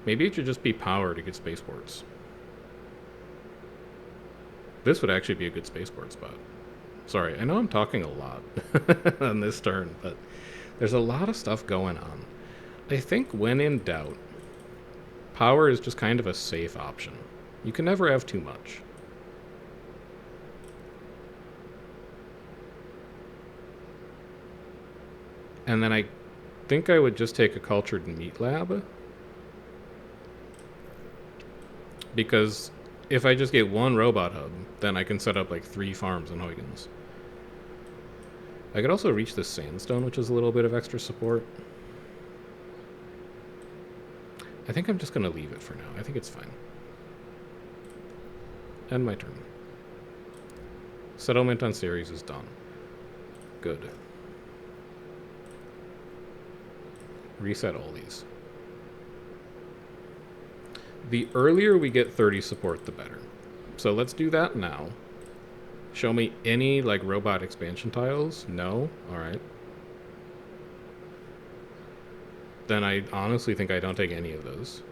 Maybe it should just be power to get spaceports. This would actually be a good spaceport spot. Sorry, I know I'm talking a lot on this turn, but there's a lot of stuff going on. I think when in doubt, power is just kind of a safe option. You can never have too much. And then I think I would just take a cultured meat lab. Because if I just get one robot hub, then I can set up like 3 farms in Huygens. I could also reach this sandstone, which is a little bit of extra support. I think I'm just going to leave it for now. I think it's fine. End my turn. Settlement on Ceres is done. Good. Reset all these. The earlier we get 30 support, the better. So let's do that now. Show me any, like, robot expansion tiles. No? Alright. Then I honestly think I don't take any of those.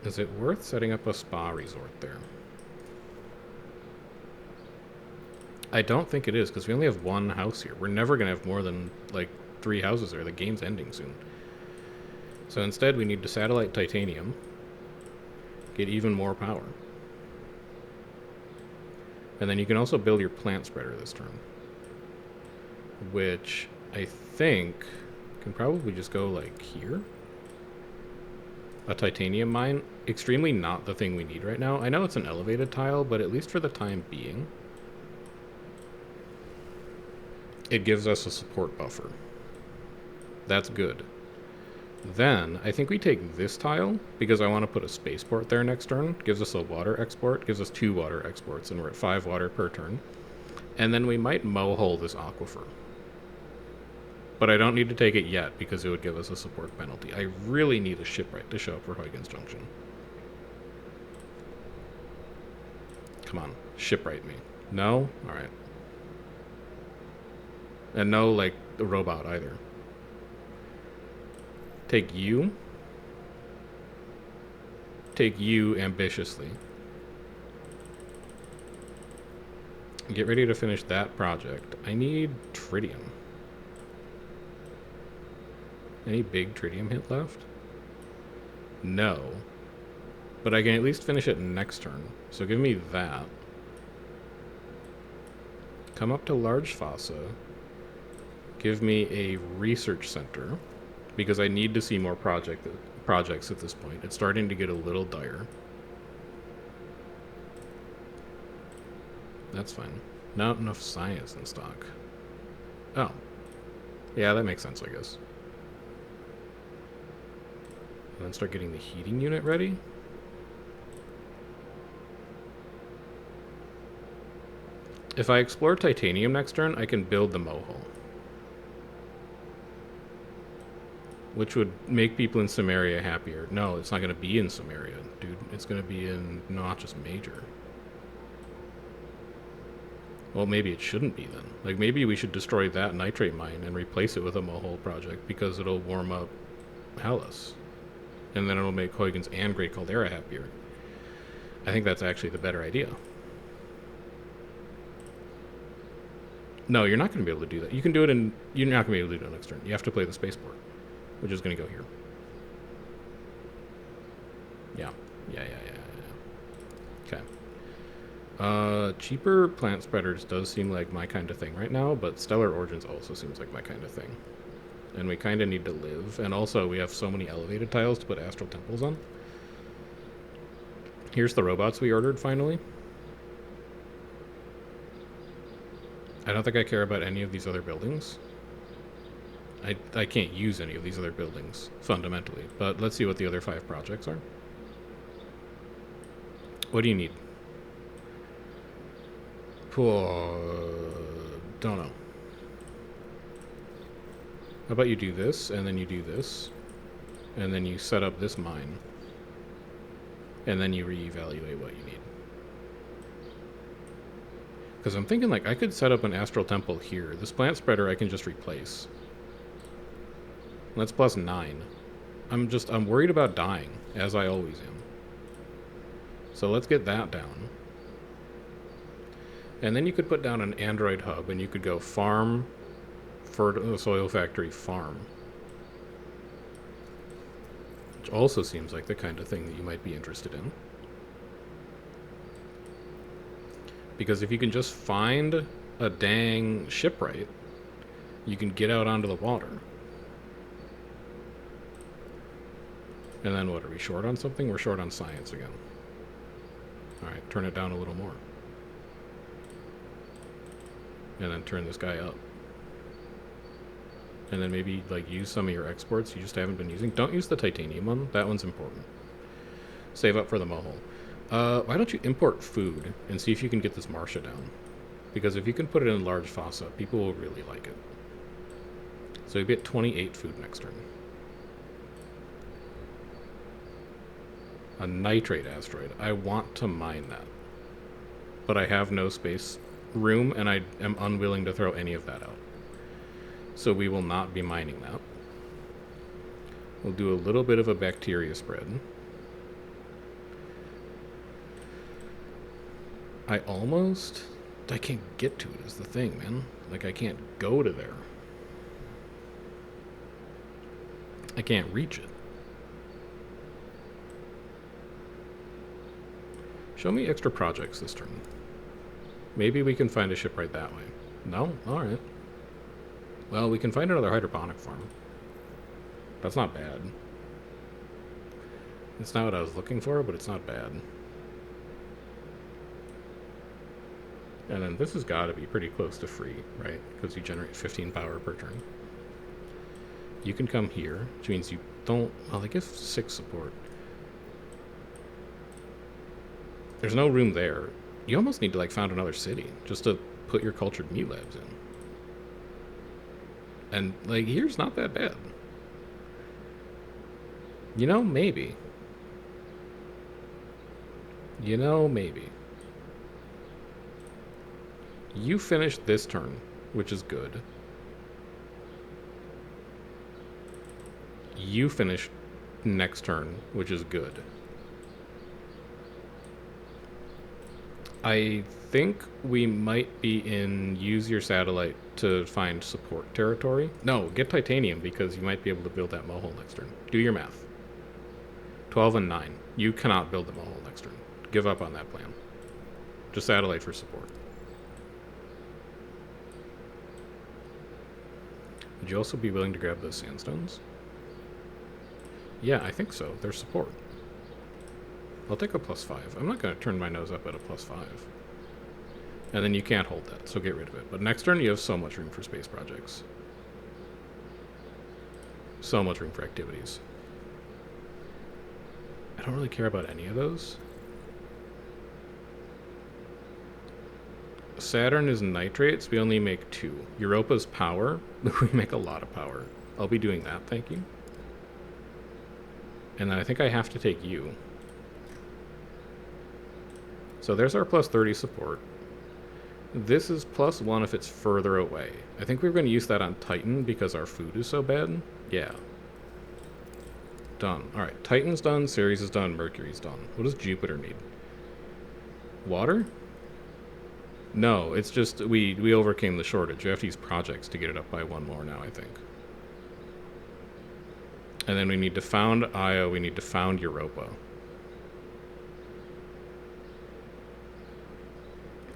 Is it worth setting up a spa resort there? I don't think it is, because we only have 1 house here. We're never going to have more than, like, 3 houses there. The game's ending soon. So instead, we need to satellite titanium. Get even more power. And then you can also build your plant spreader this turn. Which I think can probably just go, like, here. A titanium mine. Extremely not the thing we need right now. I know it's an elevated tile, but at least for the time being, it gives us a support buffer. That's good. Then, I think we take this tile, because I want to put a spaceport there next turn. Gives us a water export. Gives us 2 water exports, and we're at 5 water per turn. And then we might mow-hole this aquifer. But I don't need to take it yet, because it would give us a support penalty. I really need a shipwright to show up for Huygens Junction. Come on. Shipwright me. No? Alright. And no, like, the robot either. Take you. Take you ambitiously. Get ready to finish that project. I need tritium. Any big tritium hit left? No. But I can at least finish it next turn. So give me that. Come up to large fossa. Give me a research center. Because I need to see more projects at this point. It's starting to get a little dire. That's fine. Not enough science in stock. Oh. Yeah, that makes sense, I guess. And then start getting the heating unit ready. If I explore titanium next turn, I can build the mohole. Which would make people in Samaria happier. No, it's not going to be in Samaria, dude. It's going to be in Notch's Major. Well, maybe it shouldn't be then. Like, maybe we should destroy that nitrate mine and replace it with a mohole project because it'll warm up Hellas. And then it'll make Huygens and Great Caldera happier. I think that's actually the better idea. No, you're not going to be able to do that. You can do it in... You're not going to be able to do it next turn. You have to play the spaceport, which is going to go here. Yeah. Okay. Cheaper plant spreaders does seem like my kind of thing right now, but Stellar Origins also seems like my kind of thing. And we kind of need to live. And also, we have so many elevated tiles to put Astral Temples on. Here's the robots we ordered, finally. I don't think I care about any of these other buildings. I can't use any of these other buildings, fundamentally. But let's see what the other 5 projects are. What do you need? Don't know. How about you do this, and then you do this, and then you set up this mine, and then you reevaluate what you need. Because I'm thinking, like, I could set up an Astral Temple here. This plant spreader I can just replace. That's plus 9. I'm worried about dying, as I always am. So let's get that down. And then you could put down an Android hub, and you could go farm, soil factory, farm. Which also seems like the kind of thing that you might be interested in. Because if you can just find a dang shipwright, you can get out onto the water. And then what, are we short on something? We're short on science again. Alright, turn it down a little more. And then turn this guy up. And then maybe, like, use some of your exports you just haven't been using. Don't use the titanium one. That one's important. Save up for the mohole. Why don't you import food and see if you can get this Marcia down? Because if you can put it in large fossa, people will really like it. So you get 28 food next turn. A nitrate asteroid. I want to mine that. But I have no space room, and I am unwilling to throw any of that out. So we will not be mining that. We'll do a little bit of a bacteria spread. I can't get to it is the thing, man. Like, I can't go to there. I can't reach it. Show me extra projects this turn. Maybe we can find a shipwright that way. No? Alright. Well, we can find another hydroponic farm. That's not bad. It's not what I was looking for, but it's not bad. And then this has got to be pretty close to free, right? Because you generate 15 power per turn. You can come here, which means you don't... Well, they give 6 support. There's no room there. You almost need to, like, found another city just to put your cultured meat labs in. And, like, here's not that bad. You know, maybe. You know, maybe. You finish this turn, which is good. You finish next turn, which is good. I think we might be in use your satellite to find support territory. No, get titanium because you might be able to build that mohole next turn. Do your math. 12 and 9. You cannot build the mohole next turn. Give up on that plan. Just satellite for support. Would you also be willing to grab those sandstones? Yeah, I think so. They're support. I'll take a +5. I'm not going to turn my nose up at a +5. And then you can't hold that, so get rid of it. But next turn you have so much room for space projects. So much room for activities. I don't really care about any of those. Saturn is nitrates. We only make 2. Europa's power. We make a lot of power. I'll be doing that, thank you. And then I think I have to take you. So there's our +30 support. This is +1 if it's further away. I think we're going to use that on Titan because our food is so bad. Yeah. Done. Alright, Titan's done, Ceres is done, Mercury's done. What does Jupiter need? Water? No, it's just we overcame the shortage. We have to use projects to get it up by 1 more now, I think. And then we need to found Io, we need to found Europa.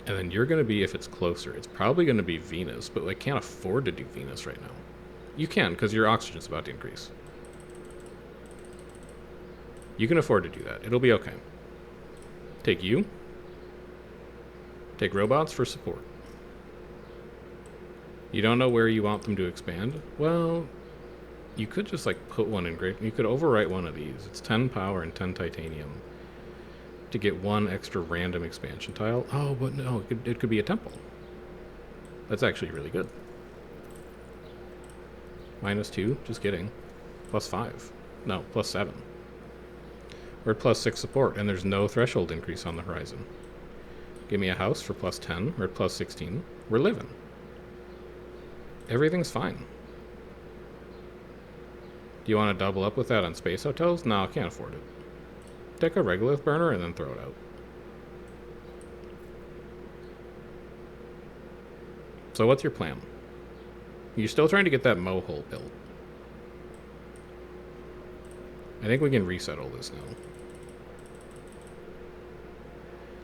And then you're going to be, if it's closer, it's probably going to be Venus, but I can't afford to do Venus right now. You can, because your oxygen's about to increase. You can afford to do that. It'll be okay. Take you. Take robots for support. You don't know where you want them to expand? Well, you could just like put one in great. You could overwrite one of these. It's 10 power and 10 titanium to get 1 extra random expansion tile. Oh, but no, it could be a temple. That's actually really good. -2, just kidding. +5. No, +7. We're at +6 support, and there's no threshold increase on the horizon. Give me a house for +10. We're at +16. We're living. Everything's fine. Do you want to double up with that on space hotels? No, I can't afford it. Take a regolith burner and then throw it out. So what's your plan? You're still trying to get that mohole built. I think we can resettle this now.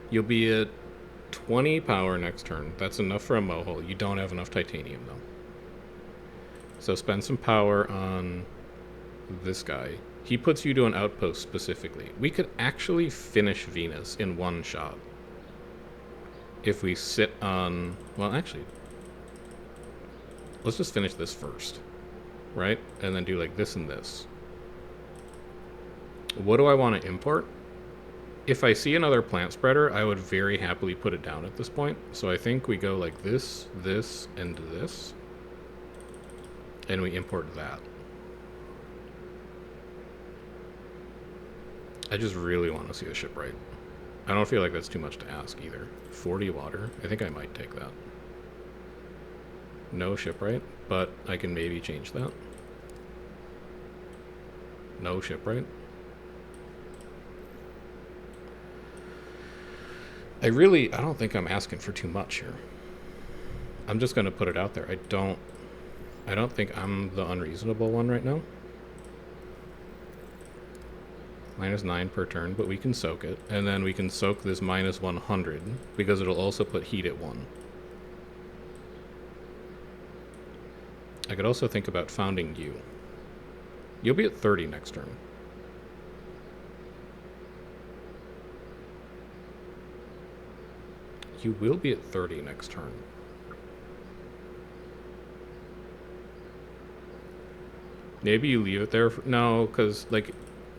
You'll be at 20 power next turn. That's enough for a mohole. You don't have enough titanium, though. So spend some power on this guy. He puts you to an outpost specifically. We could actually finish Venus in 1 shot. If we sit on... Well, actually... Let's just finish this first. Right? And then do like this and this. What do I want to import? If I see another plant spreader, I would very happily put it down at this point. So I think we go like this, this, and this. And we import that. I just really want to see the shipwright. I don't feel like that's too much to ask either. 40 water. I think I might take that. No shipwright, but I can maybe change that. No shipwright. I don't think I'm asking for too much here. I'm just going to put it out there. I don't think I'm the unreasonable one right now. -9 per turn, but we can soak it. And then we can soak this -100 because it'll also put heat at 1. I could also think about founding you. You'll be at 30 next turn. You will be at 30 next turn. Maybe you leave it there. No, because like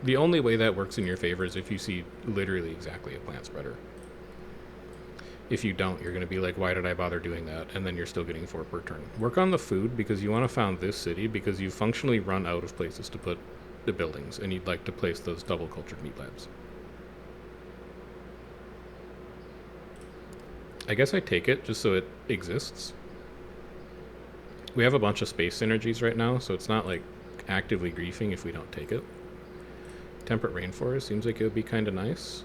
the only way that works in your favor is if you see literally exactly a plant spreader. If you don't, you're going to be like, why did I bother doing that? And then you're still getting 4 per turn. Work on the food because you want to found this city because you functionally run out of places to put the buildings and you'd like to place those double cultured meat labs. I guess I take it just so it exists. We have a bunch of space synergies right now, so it's not like actively griefing if we don't take it. Temperate rainforest seems like it would be kind of nice.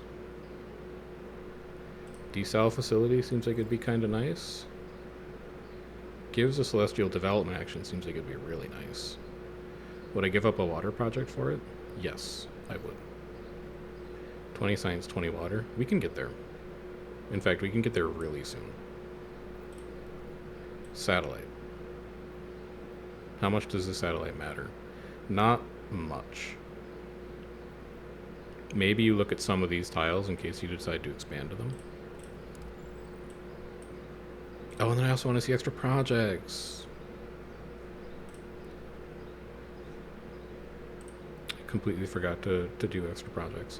Desal facility seems like it'd be kind of nice. Gives a celestial development action seems like it'd be really nice. Would I give up a water project for it? Yes, I would. 20 science, 20 water. We can get there. In fact, we can get there really soon. Satellite. How much does the satellite matter? Not much. Maybe you look at some of these tiles in case you decide to expand to them. Oh, and then I also want to see extra projects. I completely forgot to do extra projects.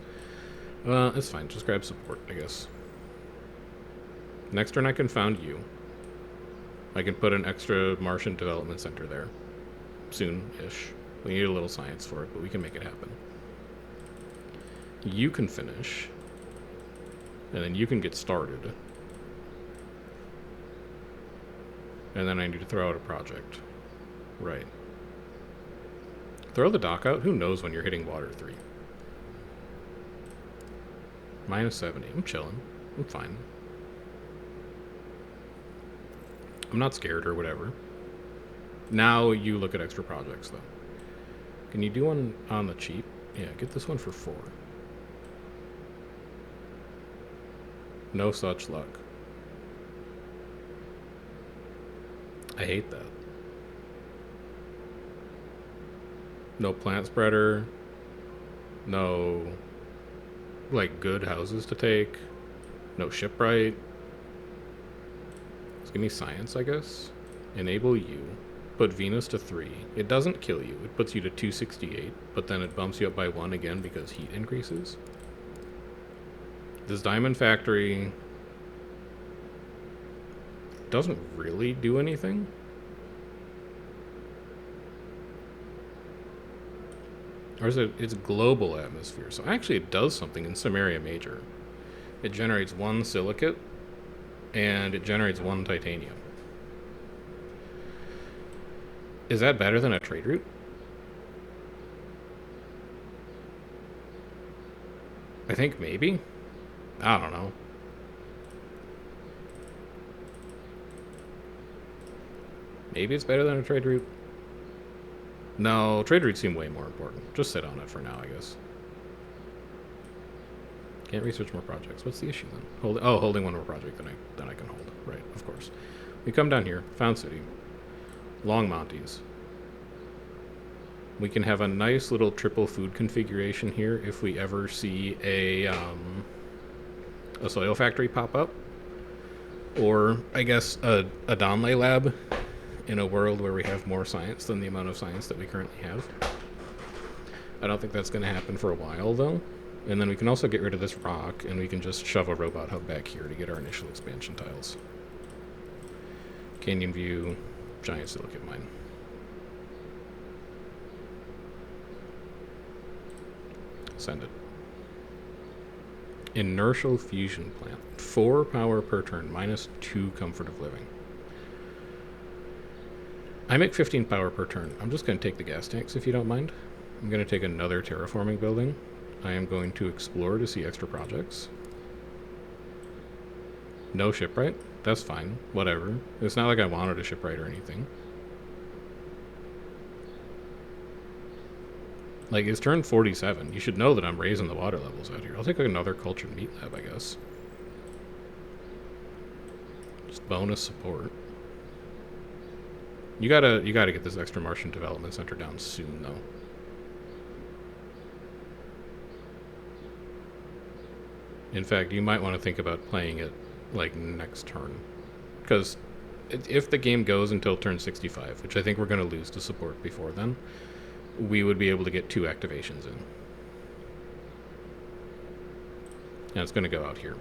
It's fine. Just grab support, I guess. Next turn I can found you. I can put an extra Martian development center there. Soon-ish. We need a little science for it, but we can make it happen. You can finish. And then you can get started. And then I need to throw out a project. Right. Throw the dock out? Who knows when you're hitting water 3? Minus 70. I'm chilling. I'm fine. I'm not scared or whatever. Now you look at extra projects, though. Can you do one on the cheap? Yeah, get this one for 4. No such luck. I hate that. No plant spreader. No, like, good houses to take. No shipwright. Just give me science, I guess. Enable you. Put Venus to 3. It doesn't kill you. It puts you to 268, but then it bumps you up by 1 again because heat increases. This diamond factory doesn't really do anything. Or is it? It's global atmosphere. So actually it does something in Samaria Major. It generates 1 silicate and it generates 1 titanium. Is that better than a trade route? I think maybe. I don't know. Maybe it's better than a trade route. No, trade routes seem way more important. Just sit on it for now, I guess. Can't research more projects. What's the issue then? Holding one more project than I can hold. Right, of course. We come down here, Found City, Long Montes. We can have a nice little triple food configuration here if we ever see a soil factory pop up, or I guess a Donley lab in a world where we have more science than the amount of science that we currently have. I don't think that's going to happen for a while though. And then we can also get rid of this rock and we can just shove a robot hub back here to get our initial expansion tiles. Canyon View, giant silicate mine. Send it. Inertial fusion plant. 4 power per turn, minus 2 comfort of living. I make 15 power per turn. I'm just going to take the gas tanks if you don't mind. I'm going to take another terraforming building. I am going to explore to see extra projects. No shipwright? That's fine. Whatever. It's not like I wanted a shipwright or anything. Like, it's turn 47. You should know that I'm raising the water levels out here. I'll take another cultured meat lab, I guess. Just bonus support. You gotta get this extra Martian development center down soon, though. In fact, you might want to think about playing it, like, next turn. Because if the game goes until turn 65, which I think we're going to lose to support before then, we would be able to get 2 activations in. And it's going to go out here.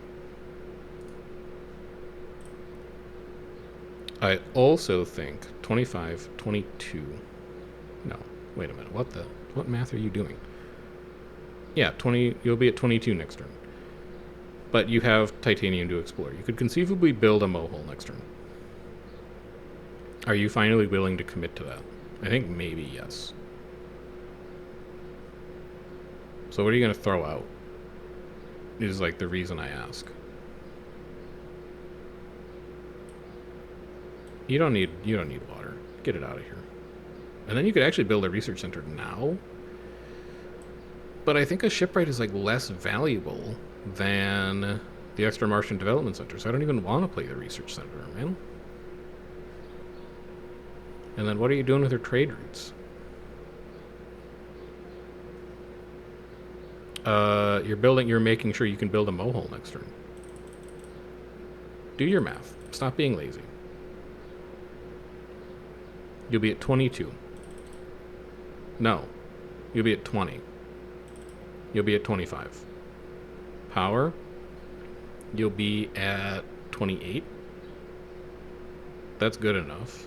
I also think 25, 22. No, wait a minute. What math are you doing? Yeah, 20. You'll be at 22 next turn. But you have titanium to explore. You could conceivably build a mohole next turn. Are you finally willing to commit to that? I think maybe yes. So what are you going to throw out? Is like the reason I ask. You don't need water. Get it out of here. And then you could actually build a research center now. But I think a shipwright is like less valuable than the extra Martian development center. So I don't even want to play the research center, man. And then what are you doing with your trade routes? You're making sure you can build a mohole next turn. Do your math. Stop being lazy. You'll be at 22. No. You'll be at 20. You'll be at 25. Power. You'll be at 28. That's good enough.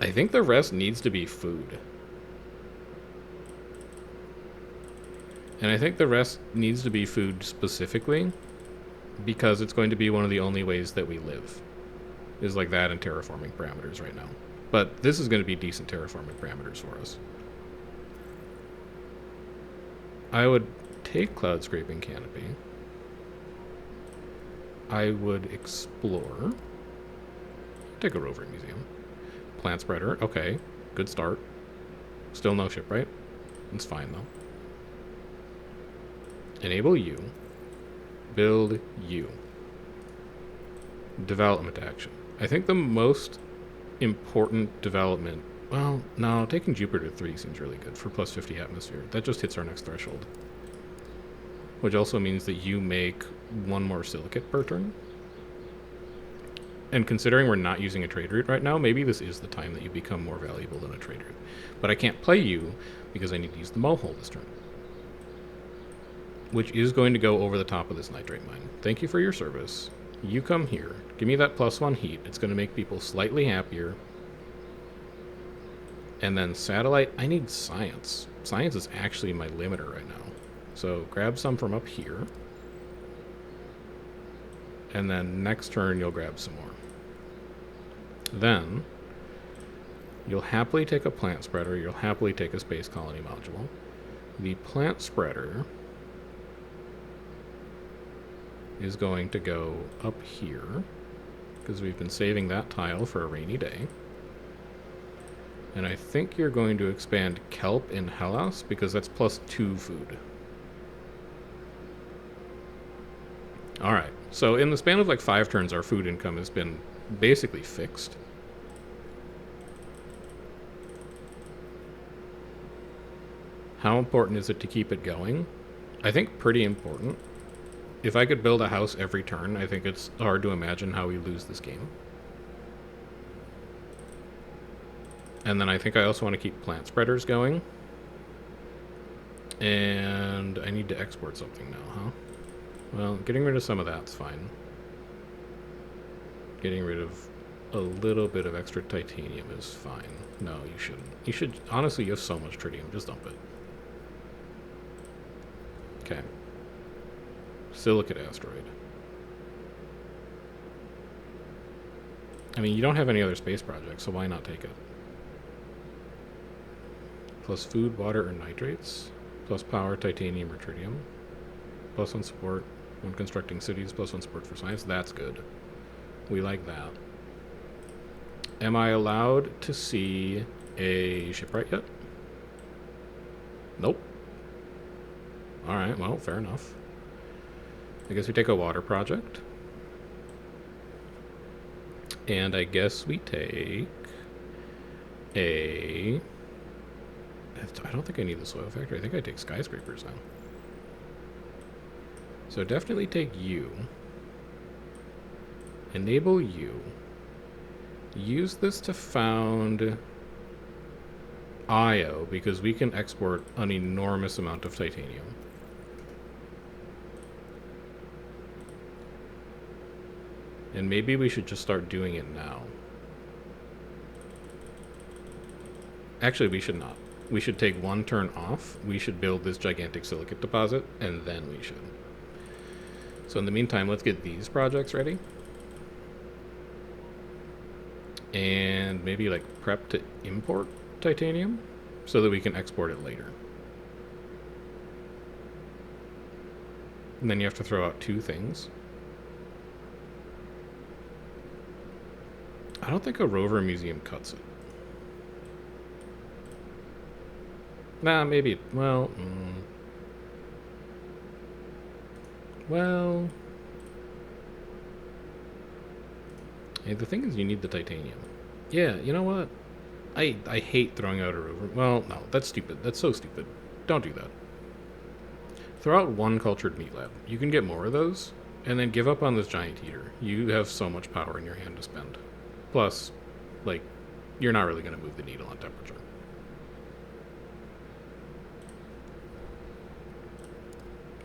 I think the rest needs to be food. And I think the rest needs to be food specifically because it's going to be one of the only ways that we live. Is like that and terraforming parameters right now. But this is going to be decent terraforming parameters for us. I would take cloud scraping canopy. I would explore. Take a roving museum. Plant spreader. Okay. Good start. Still no shipwright. It's fine though. Enable you. Build you. Development action. I think the most important development... Well, no, taking Jupiter 3 seems really good for plus 50 atmosphere. That just hits our next threshold. Which also means that you make one more silicate per turn. And considering we're not using a trade route right now, maybe this is the time that you become more valuable than a trade route. But I can't play you because I need to use the mohole this turn. Which is going to go over the top of this nitrate mine. Thank you for your service. You come here. Give me that +1 heat. It's going to make people slightly happier. And then satellite. I need science. Science is actually my limiter right now. So grab some from up here. And then next turn you'll grab some more. Then you'll happily take a plant spreader. You'll happily take a space colony module. The plant spreader is going to go up here because we've been saving that tile for a rainy day. And I think you're going to expand kelp in Hellas because that's +2 food. Alright, so in the span of like 5 turns, our food income has been basically fixed. How important is it to keep it going? I think pretty important. If I could build a house every turn, I think it's hard to imagine how we lose this game. And then I think I also want to keep plant spreaders going. And I need to export something now, huh? Well, getting rid of some of that's fine. Getting rid of a little bit of extra titanium is fine. No, you shouldn't. You should, honestly, you have so much tritium, just dump it. Okay. Silicate asteroid. I mean, you don't have any other space projects, so why not take it? Plus food, water, or nitrates. Plus power, titanium, or tritium. Plus 1 support when constructing cities. Plus 1 support for science. That's good. We like that. Am I allowed to see a shipwright yet? Nope. Alright, well, fair enough. I guess we take a water project. And I guess we take a... I don't think I need the soil factory. I think I take skyscrapers now. So definitely take you. Enable you. Use this to found Io because we can export an enormous amount of titanium. And maybe we should just start doing it now. Actually, we should not. we should take one turn off. We should build this gigantic silicate deposit, and then we should. So in the meantime, let's get these projects ready. And maybe like prep to import titanium so that we can export it later. And then you have to throw out 2 things. I don't think a rover museum cuts it. Nah, maybe. Well, well. Hey, the thing is, you need the titanium. Yeah, you know what? I hate throwing out a rover. Well, no, that's stupid. That's so stupid. Don't do that. Throw out 1 cultured meat lab. You can get more of those, and then give up on this giant heater. You have so much power in your hand to spend. Plus, like, you're not really going to move the needle on temperature.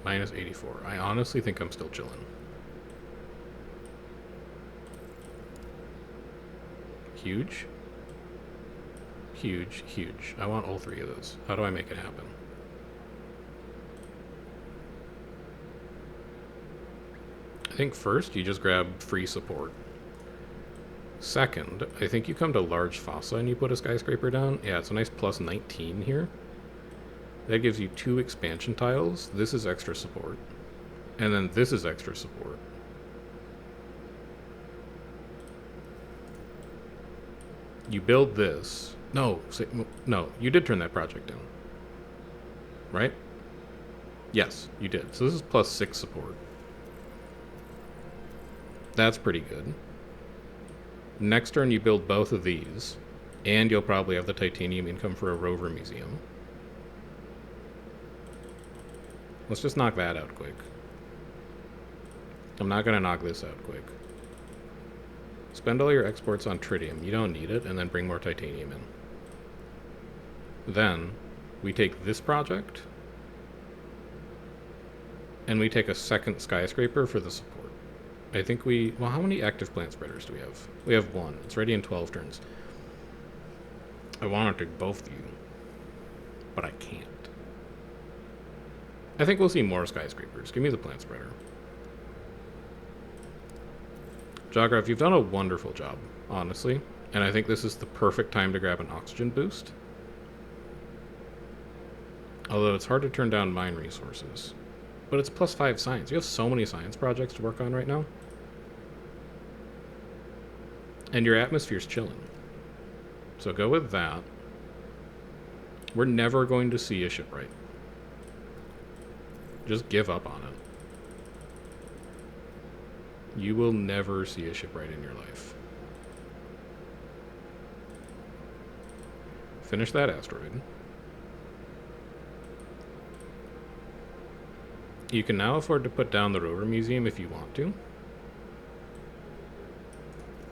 Minus 84. I honestly think I'm still chilling. Huge. Huge, huge. I want all 3 of those. How do I make it happen? I think first you just grab free support. Second, I think you come to large fossa and you put a skyscraper down. Yeah, it's a nice plus 19 here. That gives you 2 expansion tiles. This is extra support. And then this is extra support. You build this. No, you did turn that project down. Right? Yes, you did. So this is plus 6 support. That's pretty good. Next turn you build both of these, and you'll probably have the titanium income for a rover museum. Let's just knock that out quick. I'm not going to knock this out quick. Spend all your exports on tritium. You don't need it, and then bring more titanium in. Then, we take this project, and we take a second skyscraper for the support. I think well, how many active plant spreaders do we have? We have 1. It's ready in 12 turns. I want to take both of you, but I can't. I think we'll see more skyscrapers. Give me the plant spreader. Jograph, you've done a wonderful job, honestly, and I think this is the perfect time to grab an oxygen boost. Although it's hard to turn down mine resources. But it's plus 5 science. You have so many science projects to work on right now. And your atmosphere's chilling. So go with that. We're never going to see a shipwright. Just give up on it. You will never see a shipwright in your life. Finish that asteroid. You can now afford to put down the rover museum if you want to.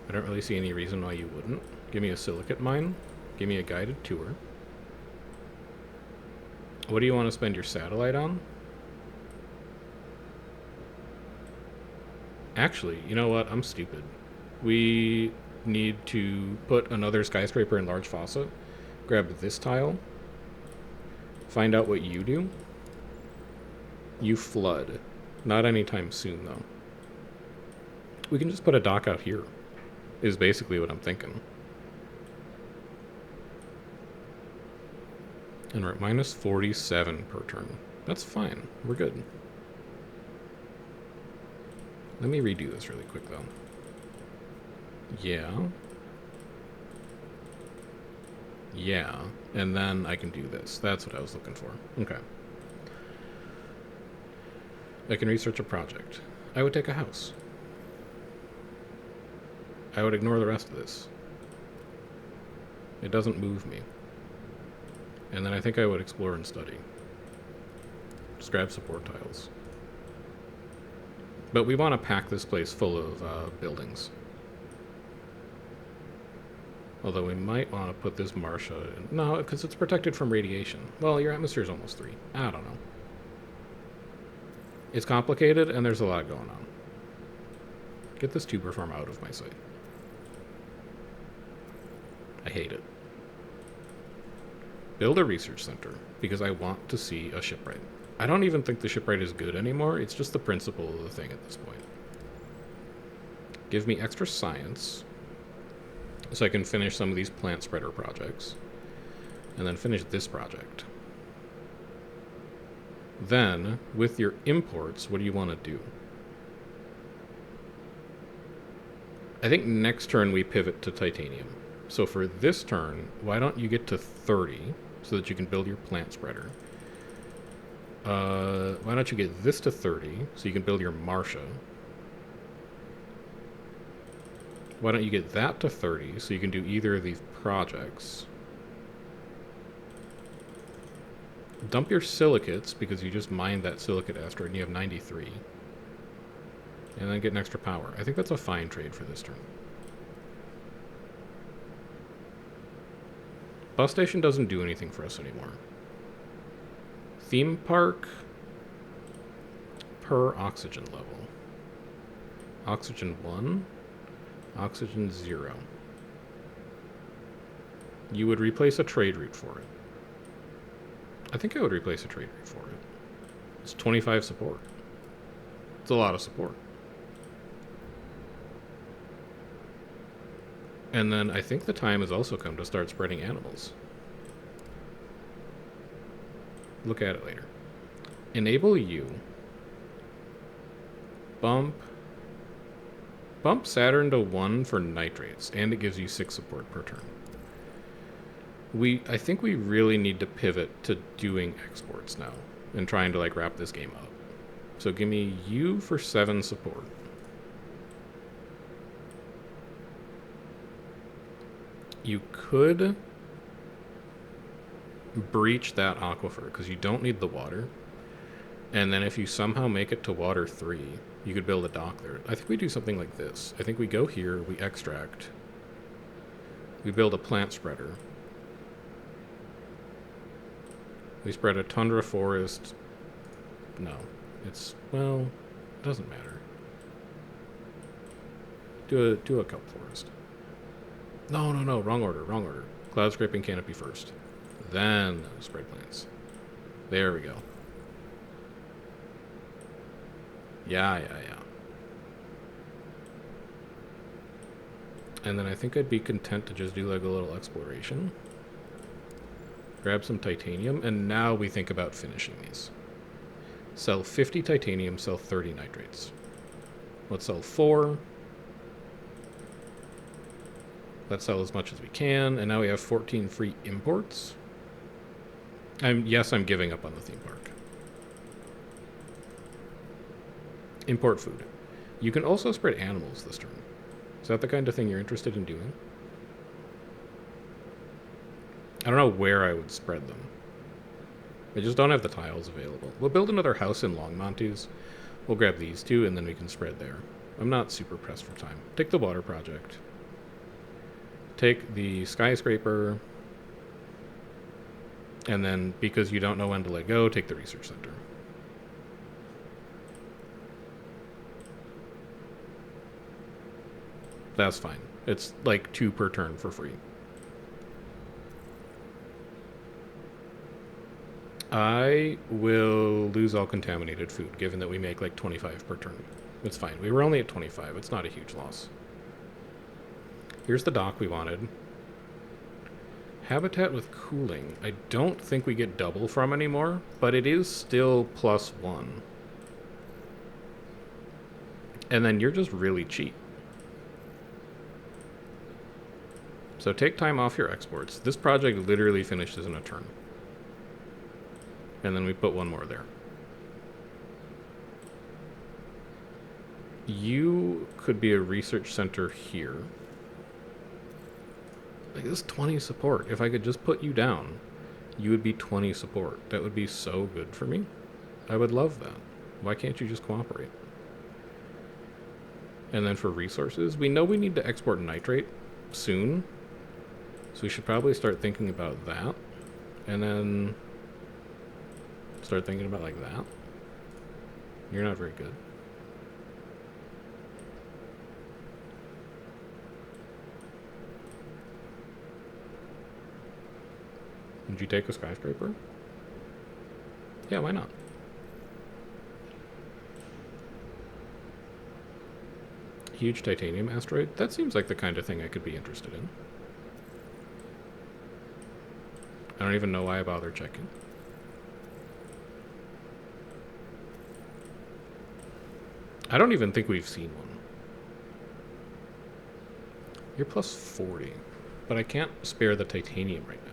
I don't really see any reason why you wouldn't. Give me a silicate mine. Give me a guided tour. What do you want to spend your satellite on? Actually, you know what? I'm stupid. We need to put another skyscraper in large fossa. Grab this tile. Find out what you do. You flood. Not anytime soon, though. We can just put a dock out here, is basically what I'm thinking. And we're at minus 47 per turn. That's fine. We're good. Let me redo this really quick, though. Yeah. Yeah. And then I can do this. That's what I was looking for. Okay. I can research a project. I would take a house. I would ignore the rest of this. It doesn't move me. And then I think I would explore and study. Just grab support tiles. But we want to pack this place full of buildings. Although we might want to put this Martia in. No, because it's protected from radiation. Well, your atmosphere is almost 3. I don't know. It's complicated, and there's a lot going on. Get this tuber farm out of my sight. I hate it. build a research center, because I want to see a shipwright. I don't even think the shipwright is good anymore. It's just the principle of the thing at this point. Give me extra science, so I can finish some of these plant spreader projects. And then finish this project. Then, with your imports, what do you want to do? I think next turn we pivot to titanium. So for this turn, why don't you get to 30 so that you can build your plant spreader? Why don't you get this to 30 so you can build your Marsha? Why don't you get that to 30 so you can do either of these projects? Dump your silicates because you just mined that silicate asteroid and you have 93. And then get an extra power. I think that's a fine trade for this turn. Bus station doesn't do anything for us anymore. Theme park per oxygen level. Oxygen 1, oxygen 0. You would replace a trade route for it. I think I would replace a trade route for it. It's 25 support. It's a lot of support. And then I think the time has also come to start spreading animals. Look at it later. Enable you. Bump Saturn to 1 for nitrates, and it gives you 6 support per turn. I think we really need to pivot to doing exports now and trying to like wrap this game up. So give me you for 7 support. You could breach that aquifer because you don't need the water. And then if you somehow make it to water 3, you could build a dock there. I think we do something like this. I think we go here, we extract. We build a plant spreader. We spread a tundra forest. No. Well, it doesn't matter. Do a kelp forest. No, wrong order. Cloud scraping canopy first. Then spread plants. There we go. Yeah. And then I think I'd be content to just do like a little exploration. Grab some titanium, and now we think about finishing these. Sell 50 titanium, sell 30 nitrates. Let's sell 4. Let's sell as much as we can, and now we have 14 free imports. Yes, I'm giving up on the theme park. Import food. You can also spread animals this turn. Is that the kind of thing you're interested in doing? I don't know where I would spread them. I just don't have the tiles available. We'll build another house in Longmontes. We'll grab these two, and then we can spread there. I'm not super pressed for time. Take the water project. Take the skyscraper. And then, because you don't know when to let go, take the research center. That's fine. It's like 2 per turn for free. I will lose all contaminated food, given that we make like 25 per turn. It's fine. We were only at 25. It's not a huge loss. Here's the dock we wanted. Habitat with cooling. I don't think we get double from anymore, but it is still +1. And then you're just really cheap. So take time off your exports. This project literally finishes in a turn. And then we put 1 more there. You could be a research center here. Like, this is 20 support. If I could just put you down, you would be 20 support. That would be so good for me. I would love that. Why can't you just cooperate? And then for resources, we know we need to export nitrate soon. So we should probably start thinking about that. And then start thinking about like that. You're not very good. Would you take a skyscraper? Yeah, why not? Huge titanium asteroid? That seems like the kind of thing I could be interested in. I don't even know why I bother checking. I don't even think we've seen one. You're plus 40. But I can't spare the titanium right now.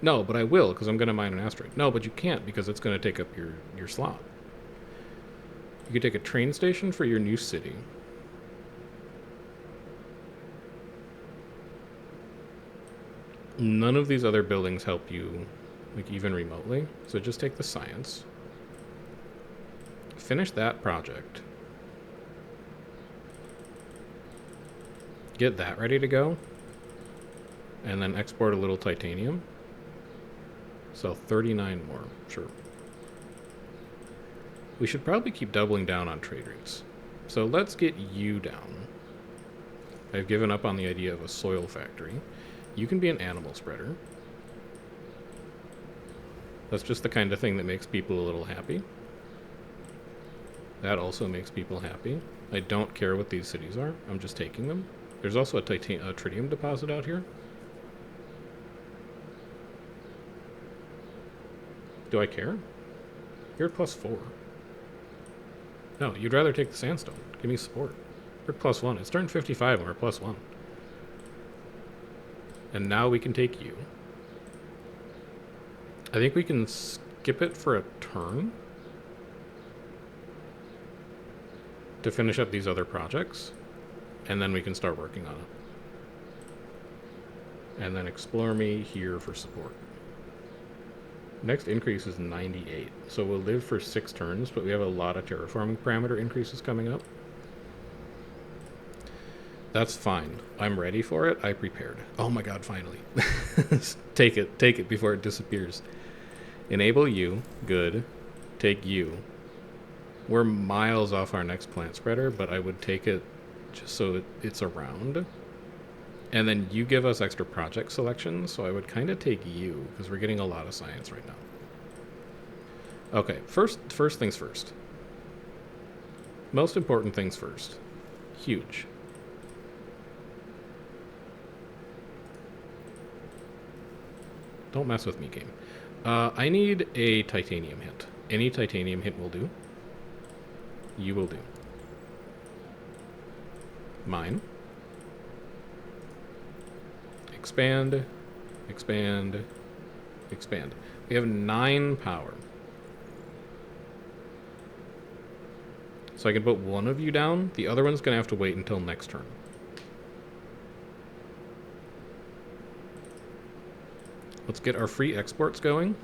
No, but I will, because I'm going to mine an asteroid. No, but you can't, because it's going to take up your slot. You could take a train station for your new city. None of these other buildings help you, like, even remotely. So just take the science. Finish that project. Get that ready to go. And then export a little titanium. Sell 39 more. Sure. We should probably keep doubling down on trade rates. So let's get you down. I've given up on the idea of a soil factory. You can be an animal spreader. That's just the kind of thing that makes people a little happy. That also makes people happy. I don't care what these cities are. I'm just taking them. There's also a tritium deposit out here. Do I care? You're at plus 4. No, you'd rather take the sandstone. Give me support. We're at plus 1. It's turned 55 and we're plus 1. And now we can take you. I think we can skip it for a turn to finish up these other projects, and then we can start working on it. And then explore me here for support. Next increase is 98, so we'll live for 6 turns, but we have a lot of terraforming parameter increases coming up. That's fine. I'm ready for it. I prepared. Oh my god, finally. Take it before it disappears. Enable you. Good. Take you. We're miles off our next plant spreader, but I would take it just so it's around. And then you give us extra project selections, so I would kind of take you, because we're getting a lot of science right now. Okay, first things first. Most important things first. Huge. Don't mess with me, game. I need a titanium hint. Any titanium hint will do. You will do. Mine. Expand. Expand. Expand. We have 9 power. So I can put one of you down. The other one's going to have to wait until next turn. Let's get our free exports going.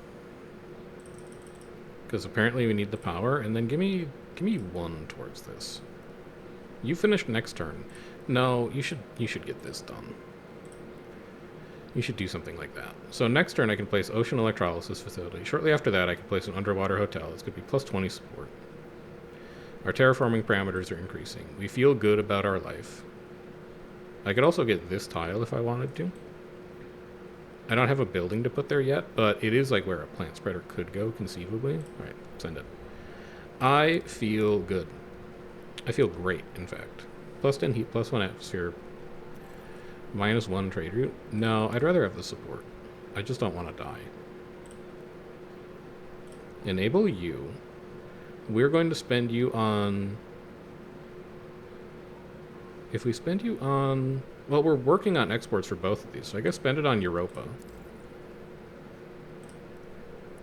Because apparently we need the power. And then give me 1 towards this. You finish next turn. No, you should get this done. You should do something like that. So next turn I can place ocean electrolysis facility. Shortly after that I can place an underwater hotel. It's going to be plus 20 support. Our terraforming parameters are increasing. We feel good about our life. I could also get this tile if I wanted to. I don't have a building to put there yet, but it is like where a plant spreader could go, conceivably. Alright, send it. I feel good. I feel great, in fact. Plus 10 heat, plus 1 atmosphere, minus 1 trade route. No, I'd rather have the support. I just don't want to die. Enable you. We're going to spend you on... If we spend you on... Well, we're working on exports for both of these, so I guess spend it on Europa.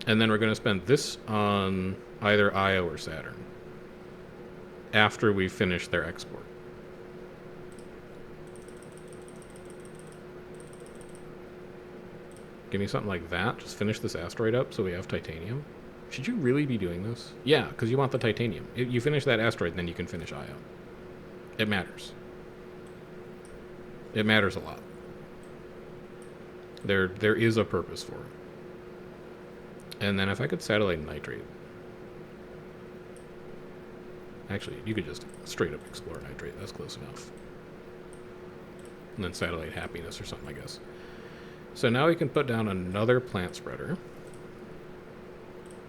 And then we're going to spend this on either Io or Saturn. After we finish their export. Give me something like that. Just finish this asteroid up so we have titanium. Should you really be doing this? Yeah, because you want the titanium. If you finish that asteroid, then you can finish Io. It matters. It matters a lot. There is a purpose for it. And then if I could satellite nitrate. Actually, you could just straight up explore nitrate. That's close enough. And then satellite happiness or something, I guess. So now we can put down another plant spreader.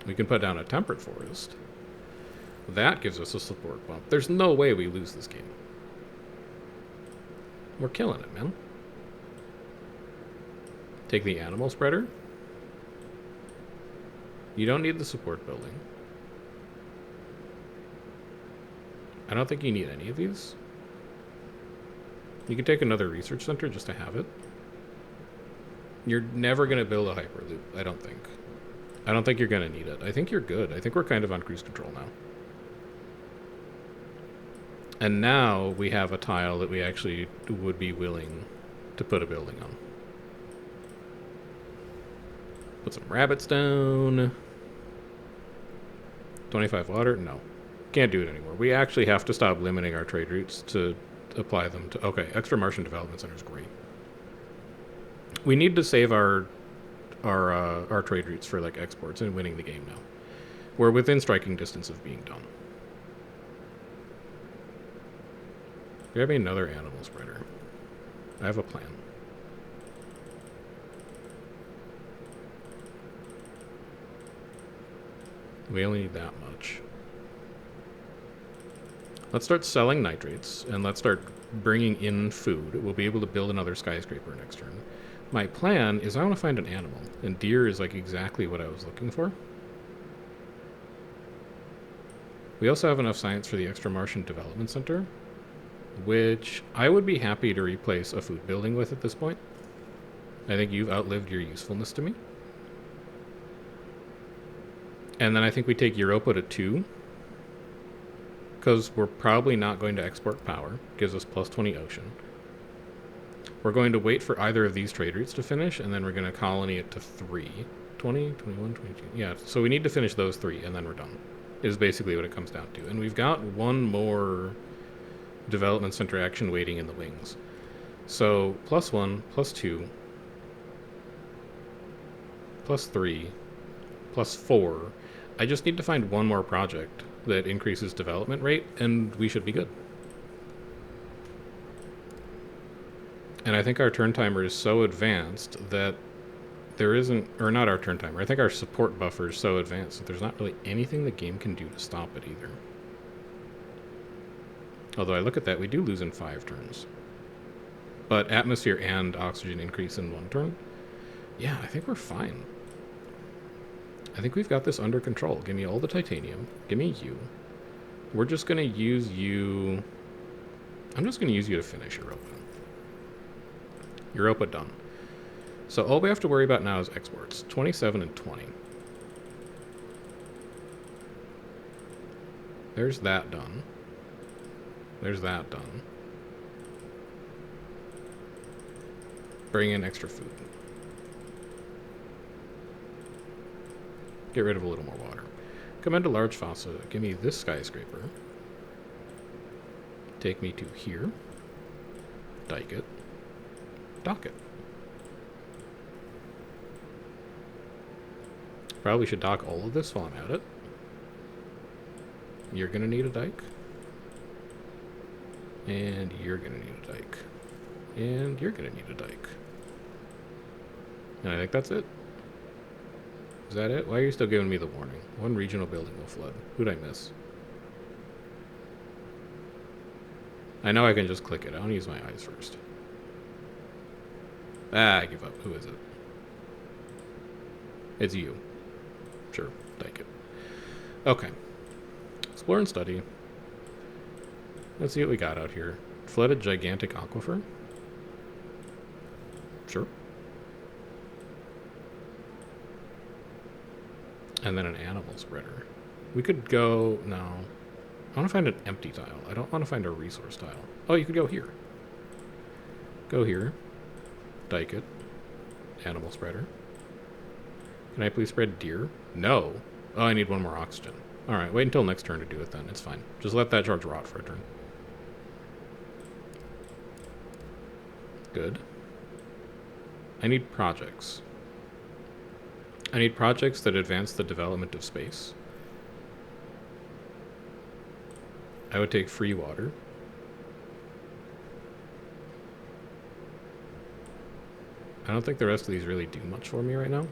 We can put down a temperate forest. That gives us a support bump. There's no way we lose this game. We're killing it, man. Take the animal spreader. You don't need the support building. I don't think you need any of these. You can take another research center just to have it. You're never going to build a hyperloop, I don't think. I don't think you're going to need it. I think you're good. I think we're kind of on cruise control now. And now we have a tile that we actually would be willing to put a building on. Put some rabbits down. 25 water? No. Can't do it anymore. We actually have to stop limiting our trade routes to apply them to... Okay, extra Martian Development Center is great. We need to save our trade routes for like exports and winning the game now. We're within striking distance of being done. Grab me another animal spreader. I have a plan. We only need that much. Let's start selling nitrates, and let's start bringing in food. We'll be able to build another skyscraper next turn. My plan is I want to find an animal, and deer is like exactly what I was looking for. We also have enough science for the extra Martian Development Center, which I would be happy to replace a food building with at this point. I think you've outlived your usefulness to me. And then I think we take Europa to 2, because we're probably not going to export power. Gives us plus 20 ocean. We're going to wait for either of these trade routes to finish, and then we're going to colony it to 3. 20, 21, 22. Yeah, so we need to finish those 3, and then we're done. Is basically what it comes down to. And we've got one more development center action waiting in the wings. So plus 1, plus 2, plus 3, plus 4. I just need to find one more project that increases development rate, and we should be good. And I think our turn timer is so advanced that there isn't, or not our turn timer, I think our support buffer is so advanced that there's not really anything the game can do to stop it either. Although I look at that, we do lose in 5 turns. But atmosphere and oxygen increase in 1 turn? Yeah, I think we're fine. I think we've got this under control. Give me all the titanium. Give me you. We're just going to use you... I'm just going to use you to finish Europa. Europa done. So all we have to worry about now is exports. 27 and 20. There's that done. There's that done. Bring in extra food. Get rid of a little more water. Come into large fossa. Give me this skyscraper. Take me to here. Dike it. Dock it. Probably should dock all of this while I'm at it. You're gonna need a dike. And you're gonna need a dike. And you're gonna need a dike. And I think that's it. Is that it? Why are you still giving me the warning? One regional building will flood. Who'd I miss? I know I can just click it. I want to use my eyes first. Ah, I give up. Who is it? It's you. Sure, take it. Okay. Explore and study. Let's see what we got out here. Flooded gigantic aquifer. Sure. And then an animal spreader. We could go... No. I want to find an empty tile. I don't want to find a resource tile. Oh, you could go here. Go here. Dike it. Animal spreader. Can I please spread deer? No. Oh, I need one more oxygen. Alright, wait until next turn to do it then. It's fine. Just let that charge rot for a turn. Good. I need projects. I need projects that advance the development of space. I would take free water. I don't think the rest of these really do much for me right now.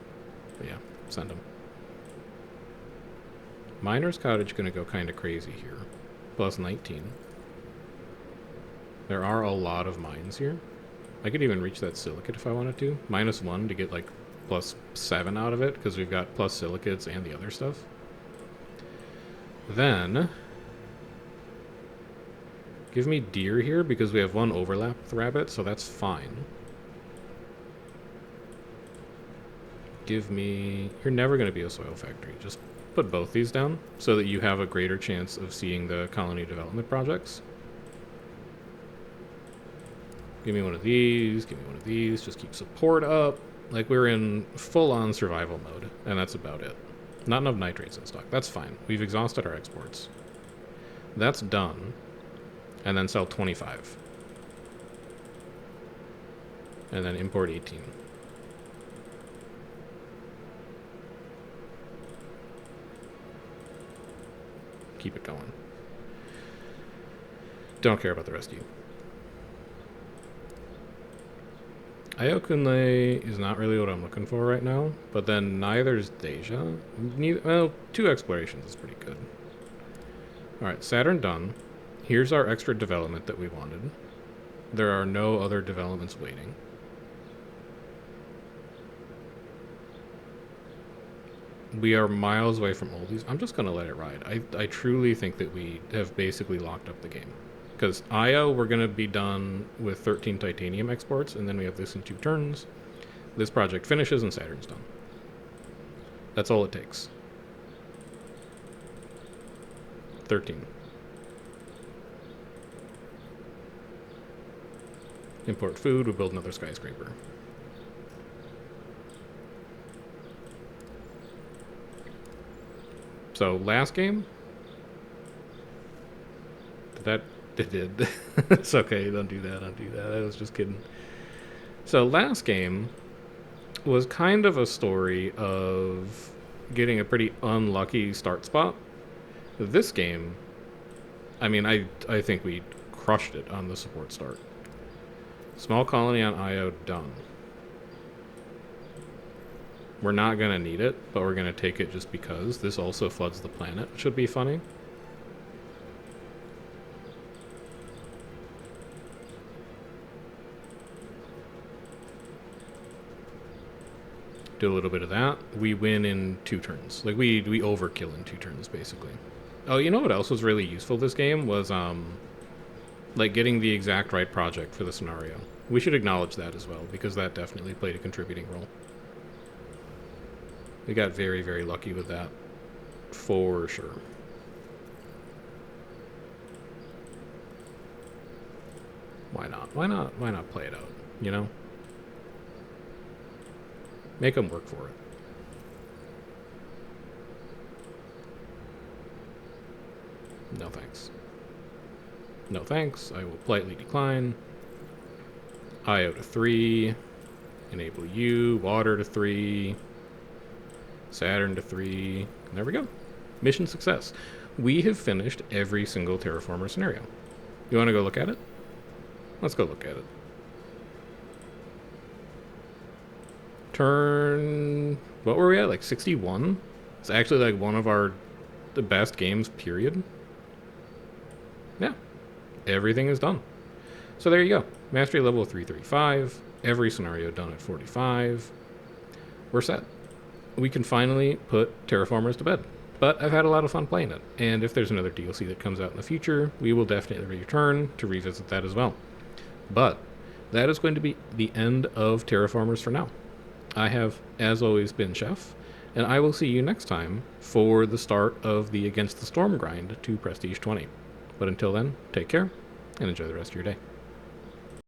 But yeah, send them. Miner's Cottage gonna go kind of crazy here. Plus 19. There are a lot of mines here. I could even reach that silicate if I wanted to. -1 to get like plus 7 out of it, because we've got plus silicates and the other stuff. Then give me deer here, because we have one overlap with rabbit, so that's fine. Give me... You're never going to be a soil factory. Just put both these down so that you have a greater chance of seeing the colony development projects. Give me one of these, give me one of these, just keep support up. Like, we're in full-on survival mode, and that's about it. Not enough nitrates in stock. That's fine. We've exhausted our exports. That's done. And then sell 25. And then import 18. Keep it going. Don't care about the rest of you. Iokunle is not really what I'm looking for right now, but then neither's Deja. Well, 2 explorations is pretty good. Alright, Saturn done. Here's our extra development that we wanted. There are no other developments waiting. We are miles away from oldies. I'm just going to let it ride. I truly think that we have basically locked up the game. Because Io, we're going to be done with 13 titanium exports, and then we have this in 2 turns. This project finishes, and Saturn's done. That's all it takes. 13. Import food, we build another skyscraper. So, last game? It did. It's okay, don't do that, I was just kidding. So, last game was kind of a story of getting a pretty unlucky start spot. This game, I mean, I think we crushed it on the support start. Small colony on Io done. We're not going to need it, but we're going to take it just because. This also floods the planet. Should be funny. Do a little bit of that. We win in 2 turns. Like, we overkill in 2 turns, basically. Oh, you know what else was really useful this game? Was, like, getting the exact right project for the scenario. We should acknowledge that as well, because that definitely played a contributing role. We got very, very lucky with that. For sure. Why not? Why not? Why not play it out? You know? Make them work for it. No thanks. No thanks. I will politely decline. IO to 3. Enable you. Water to 3. Saturn to 3. And there we go. Mission success. We have finished every single Terraformer scenario. You want to go look at it? Let's go look at it. Turn... What were we at? Like 61? It's actually like one of the best games, period. Yeah. Everything is done. So there you go. Mastery level 335. Every scenario done at 45. We're set. We can finally put Terraformers to bed. But I've had a lot of fun playing it. And if there's another DLC that comes out in the future, we will definitely return to revisit that as well. But that is going to be the end of Terraformers for now. I have, as always, been Chef, and I will see you next time for the start of the Against the Storm grind to Prestige 20. But until then, take care, and enjoy the rest of your day.